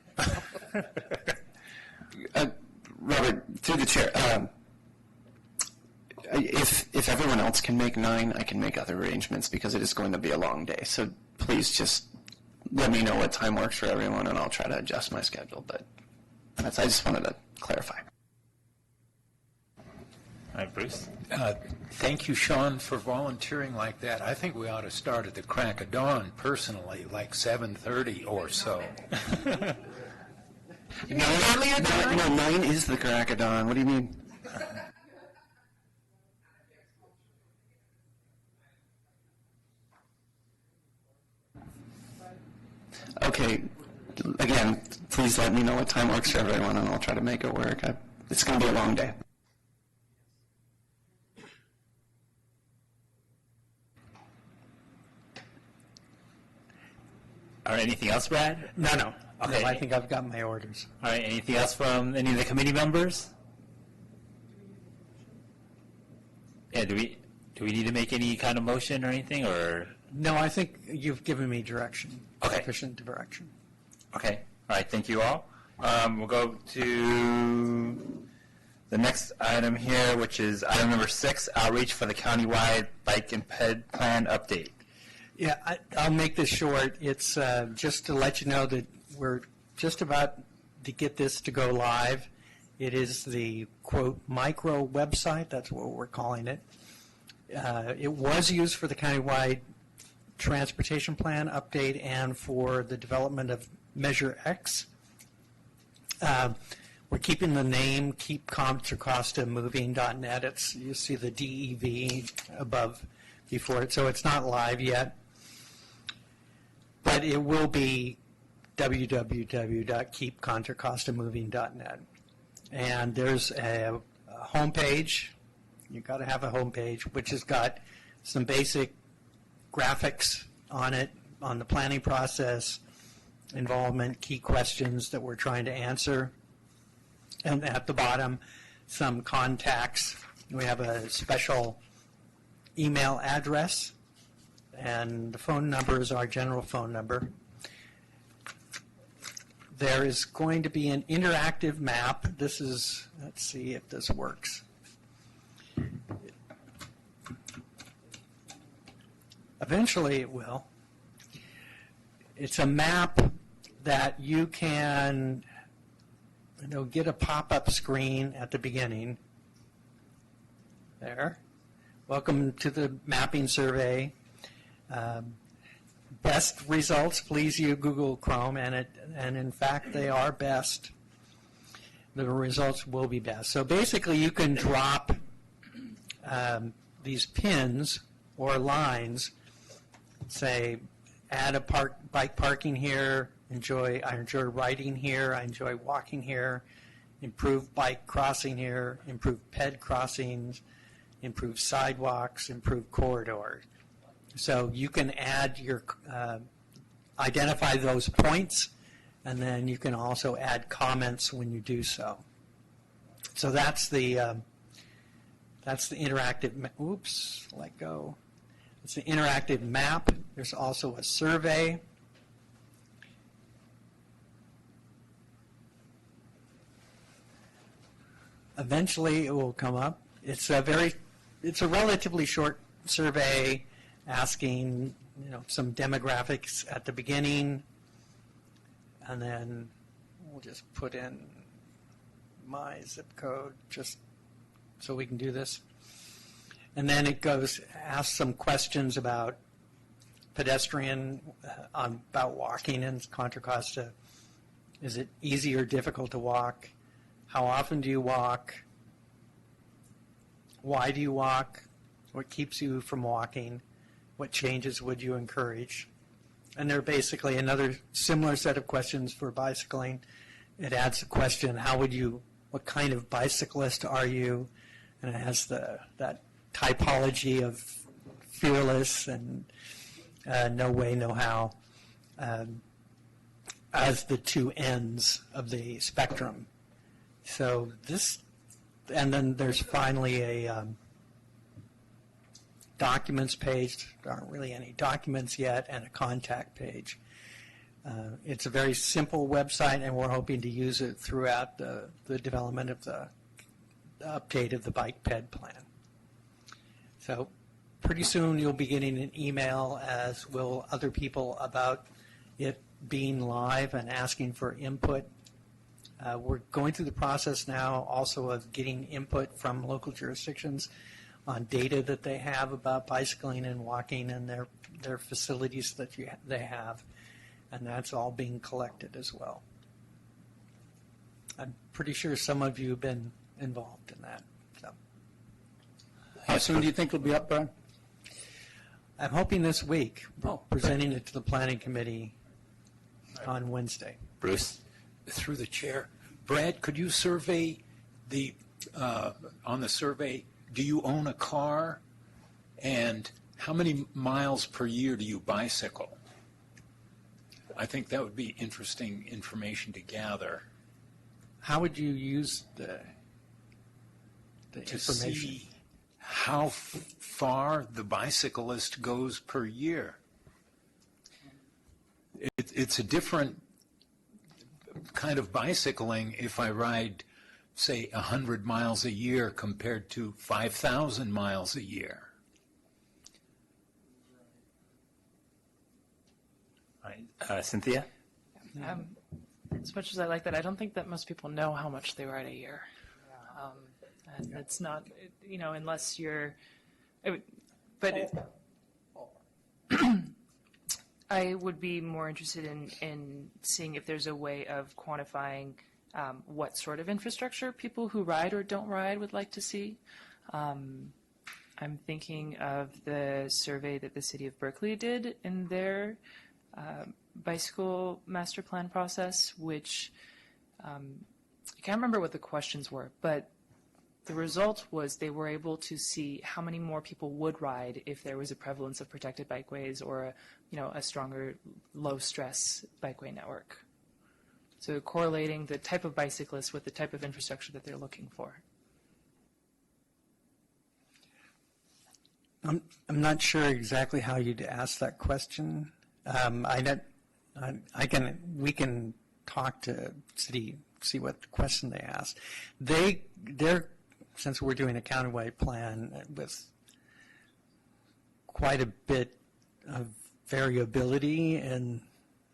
Robert, through the chair, if everyone else can make 9, I can make other arrangements because it is going to be a long day. So please just let me know what time works for everyone, and I'll try to adjust my schedule. But I just wanted to clarify. All right, Bruce? Thank you, Sean, for volunteering like that. I think we ought to start at the crack of dawn, personally, like 7:30 or so. No, 9 is the crack of dawn. What do you mean? Okay, again, please let me know what time works for everyone, and I'll try to make it work. It's going to be a long day. All right, anything else, Brad? No. Okay. No, I think I've got my orders. All right, anything else from any of the committee members? Yeah, do we need to make any kind of motion or anything, or? No, I think you've given me direction. Okay. Sufficient direction. Okay, all right, thank you all. We'll go to the next item here, which is item number 6, outreach for the countywide bike and ped plan update. Yeah, I'll make this short. It's just to let you know that we're just about to get this to go live. It is the, quote, micro website. That's what we're calling it. It was used for the countywide transportation plan update and for the development of Measure X. We're keeping the name keepcontracostamoving.net. You see the DEV above before it, so it's not live yet. But it will be www.keepcontracostamoving.net. And there's a homepage. You've got to have a homepage, which has got some basic graphics on it, on the planning process, involvement, key questions that we're trying to answer. And at the bottom, some contacts. We have a special email address, and the phone number is our general phone number. There is going to be an interactive map. This is, let's see if this works. Eventually it will. It's a map that you can, get a pop-up screen at the beginning. There. Welcome to the mapping survey. Best results, please use Google Chrome, and in fact they are best. The results will be best. So basically you can drop these pins or lines, say add a bike parking here, I enjoy riding here, I enjoy walking here, improve bike crossing here, improve ped crossings, improve sidewalks, improve corridors. So you can add your, identify those points, and then you can also add comments when you do so. So that's the interactive, oops, let go. It's the interactive map. There's also a survey. Eventually it will come up. It's a relatively short survey asking, some demographics at the beginning, and then we'll just put in my zip code just so we can do this. And then it asks some questions about pedestrian, about walking in Contra Costa. Is it easy or difficult to walk? How often do you walk? Why do you walk? What keeps you from walking? What changes would you encourage? And they're basically another similar set of questions for bicycling. It adds a question, what kind of bicyclist are you? And it has that typology of fearless and no way, no how as the two ends of the spectrum. So and then there's finally a documents page. There aren't really any documents yet, and a contact page. It's a very simple website, and we're hoping to use it throughout the development of the update of the bike ped plan. So pretty soon you'll be getting an email, as will other people, about it being live and asking for input. We're going through the process now also of getting input from local jurisdictions on data that they have about bicycling and walking and their facilities that they have, and that's all being collected as well. I'm pretty sure some of you have been involved in that. So. How soon do you think it'll be up, Brian? I'm hoping this week. We're presenting it to the planning committee on Wednesday. Bruce? Through the chair, Brad, could you survey on the survey, do you own a car? And how many miles per year do you bicycle? I think that would be interesting information to gather. How would you use the To information? see how far the bicyclist goes per year. It's a different kind of bicycling if I ride, say, 100 miles a year compared to 5,000 miles a year. All right. Cynthia? As much as I like that, I don't think that most people know how much they ride a year. And it's not, unless you're, I would be more interested in seeing if there's a way of quantifying what sort of infrastructure people who ride or don't ride would like to see. I'm thinking of the survey that the city of Berkeley did in their bicycle master plan process, which I can't remember what the questions were, but the result was they were able to see how many more people would ride if there was a prevalence of protected bikeways or a stronger low-stress bikeway network. So correlating the type of bicyclist with the type of infrastructure that they're looking for. I'm not sure exactly how you'd ask that question. We can talk to city, see what the question they asked. They're since we're doing a countywide plan with quite a bit of variability in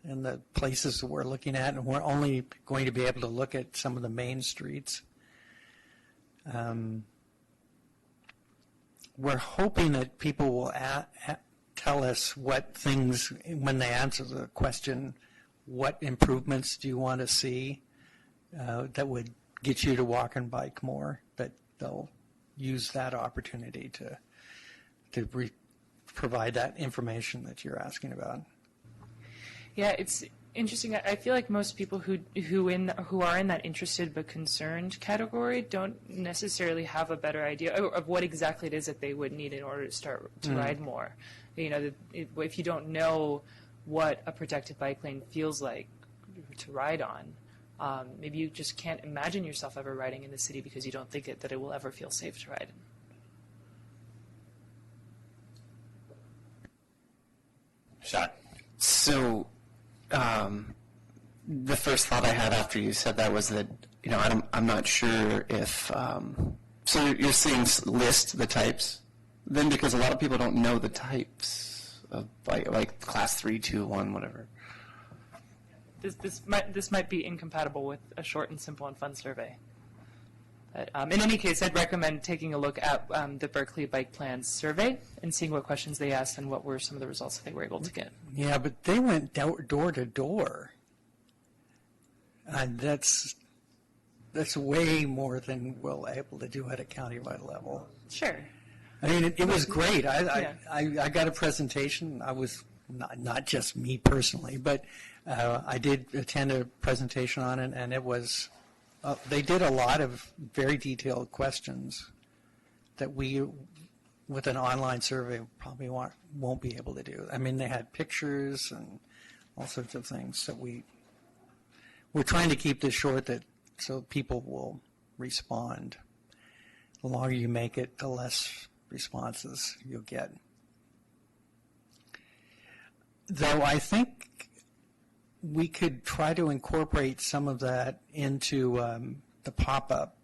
the places that we're looking at, and we're only going to be able to look at some of the main streets. We're hoping that people will tell us what things, when they answer the question, what improvements do you want to see that would get you to walk and bike more, that they'll use that opportunity to provide that information that you're asking about. Yeah, it's interesting. I feel like most people who are in that interested but concerned category don't necessarily have a better idea of what exactly it is that they would need in order to start to ride more. If you don't know what a protected bike lane feels like to ride on, maybe you just can't imagine yourself ever riding in the city because you don't think that it will ever feel safe to ride in. Sean? So, the first thought I had after you said that was that, I'm not sure if, so you're saying list the types, then, because a lot of people don't know the types of like class 3, 2, 1, whatever. This might be incompatible with a short and simple and fun survey. But in any case, I'd recommend taking a look at the Berkeley Bike Plans survey and seeing what questions they asked and what were some of the results that they were able to get. Yeah, but they went door to door. That's way more than we're able to do at a countywide level. Sure. I mean, it was great. I got a presentation. I was not just me personally, but I did attend a presentation on it, and it was. They did a lot of very detailed questions that we, with an online survey, probably won't be able to do. I mean, they had pictures and all sorts of things. So we're trying to keep this short so people will respond. The longer you make it, the less responses you'll get. Though I think we could try to incorporate some of that into the pop-up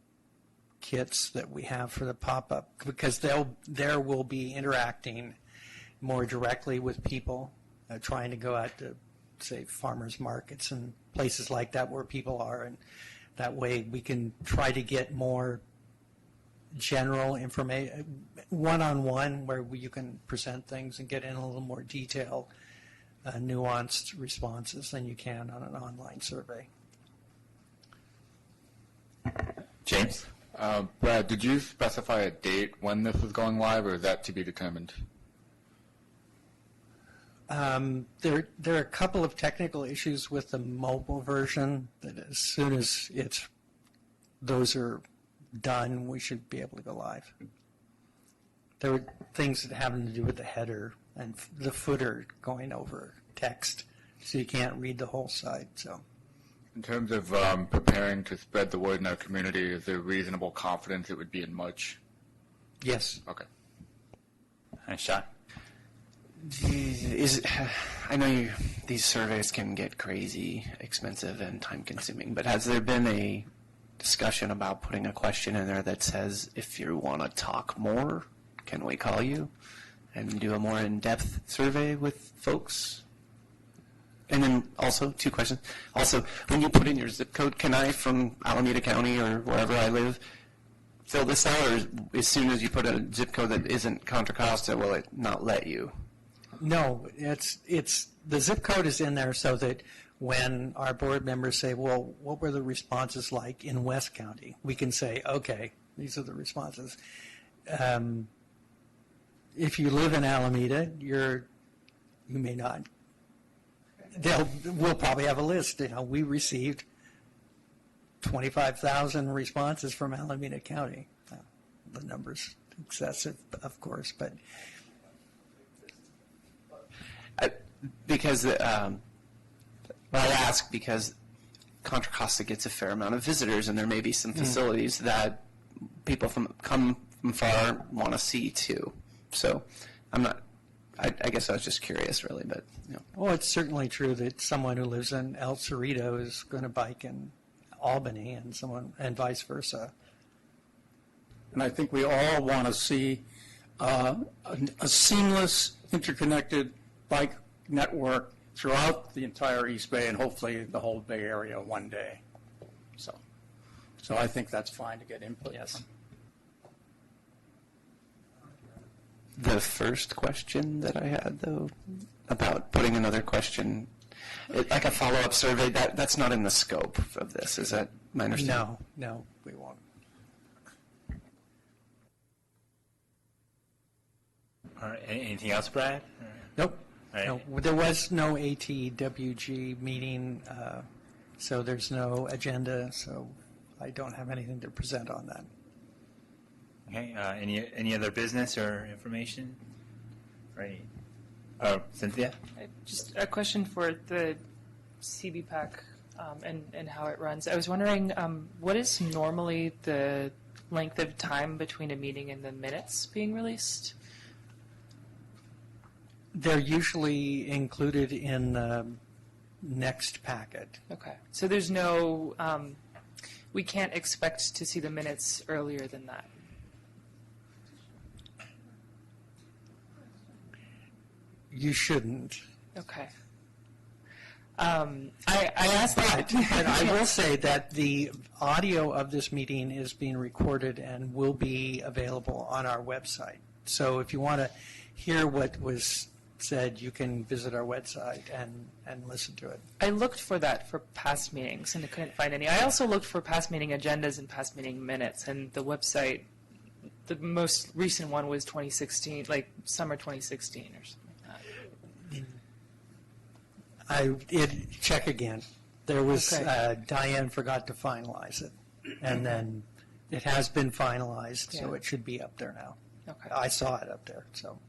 kits that we have for the pop-up, because there will be interacting more directly with people, trying to go out to say, farmers markets and places like that where people are, and that way we can try to get more general information, one-on-one, where you can present things and get in a little more detail, nuanced responses than you can on an online survey. James? Brad, did you specify a date when this was going live, or is that to be determined? There are a couple of technical issues with the mobile version that as soon as those are done, we should be able to go live. There were things that having to do with the header and the footer going over text, so you can't read the whole site. So, in terms of preparing to spread the word in our community, is there reasonable confidence it would be in March? Yes. Okay. Nice shot. I know these surveys can get crazy expensive and time consuming, but has there been a discussion about putting a question in there that says, if you want to talk more, can we call you and do a more in-depth survey with folks? And then also, 2 questions. Also, when you put in your zip code, can I, from Alameda County or wherever I live, fill this out, or as soon as you put a zip code that isn't Contra Costa, will it not let you? No, it's the zip code is in there so that when our board members say, well, what were the responses like in West County? We can say, okay, these are the responses. If you live in Alameda, you may not. We'll probably have a list. We received 25,000 responses from Alameda County. The number's excessive, of course, but because I ask because Contra Costa gets a fair amount of visitors, and there may be some facilities that people come from far want to see too. So I'm not. I guess I was just curious, really, but. Well, it's certainly true that someone who lives in El Cerrito is going to bike in Albany, and vice versa. And I think we all want to see a seamless, interconnected bike network throughout the entire East Bay and hopefully the whole Bay Area one day. So I think that's fine to get input. Yes. The first question that I had, though, about putting another question, like a follow-up survey, that's not in the scope of this. Is that my understanding? No, we won't. All right. Anything else, Brad? Nope. Right. No, there was no ATWG meeting, so there's no agenda, so I don't have anything to present on that. Okay. Any other business or information? Right. Cynthia? Just a question for the CBPAC and how it runs. I was wondering, what is normally the length of time between a meeting and the minutes being released? They're usually included in the next packet. Okay. So there's no, we can't expect to see the minutes earlier than that? You shouldn't. Okay. I asked that. But I will say that the audio of this meeting is being recorded and will be available on our website. So if you want to hear what was said, you can visit our website and listen to it. I looked for that for past meetings and I couldn't find any. I also looked for past meeting agendas and past meeting minutes, and the website, the most recent one was 2016, like summer 2016 or something like that. Check again. There was, Okay. Diane forgot to finalize it, and then it has been finalized, so it should be up there now. Okay. I saw it up there, so.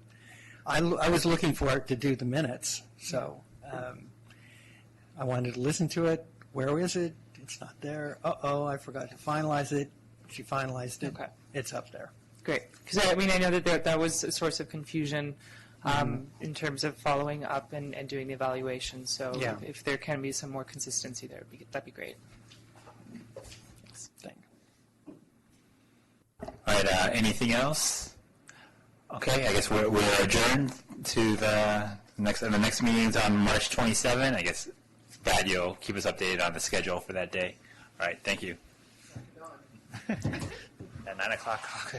I was looking for it to do the minutes, so I wanted to listen to it. Where is it? It's not there. Uh-oh, I forgot to finalize it. She finalized it. Okay. It's up there. Great. Because, I mean, I know that that was a source of confusion in terms of following up and doing the evaluation. So Yeah. if there can be some more consistency there, that'd be great. Thank you. All right. Anything else? Okay. I guess we're adjourned to the And the next meeting is on March 27. I guess, Brad, you'll keep us updated on the schedule for that day. All right, thank you. At 9 o'clock.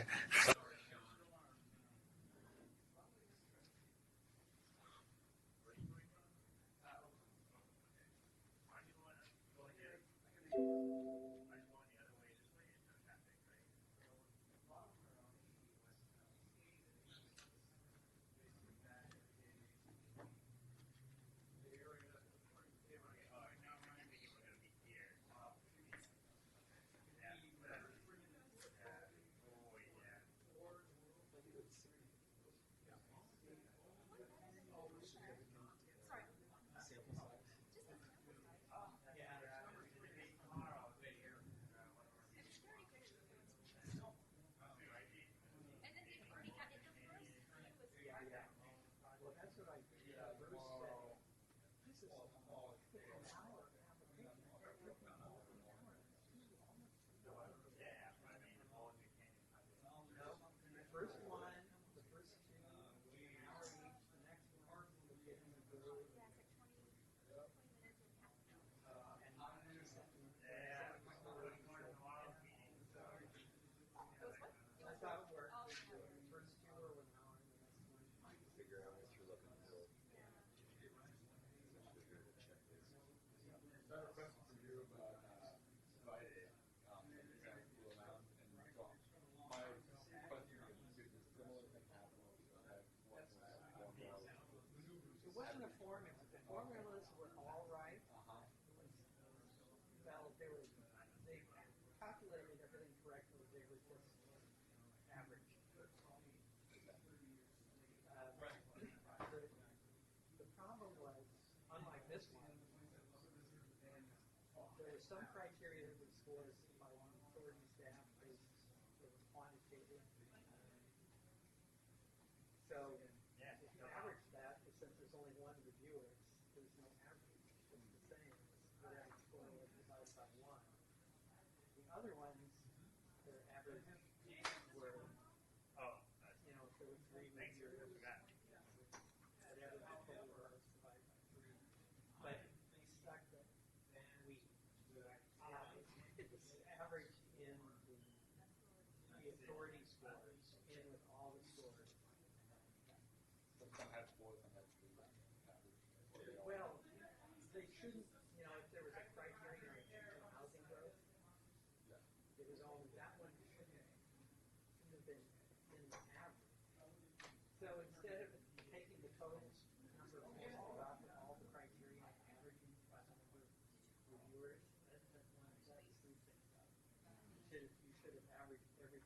It wasn't a formula. The formulas were all right. Well, they calculated everything correctly. They were just average. The problem was, unlike this one, there was some criteria that would score us by authority staff based, it was quantitative. So if you average that, since there's only one reviewer, there's no average. It's the same as whatever score was divided by one. The other ones, their average were, if there were three reviewers, whatever the total was divided by three. But they stuck that we average in the authority scores in with all the scores. Some had four, some had three. Well, they shouldn't, if there was a criteria in housing growth, it was only that one shouldn't have been in the average. So instead of taking the total number of people out of all the criteria and averaging by the number of reviewers, that's one of the stupid things. You should have averaged every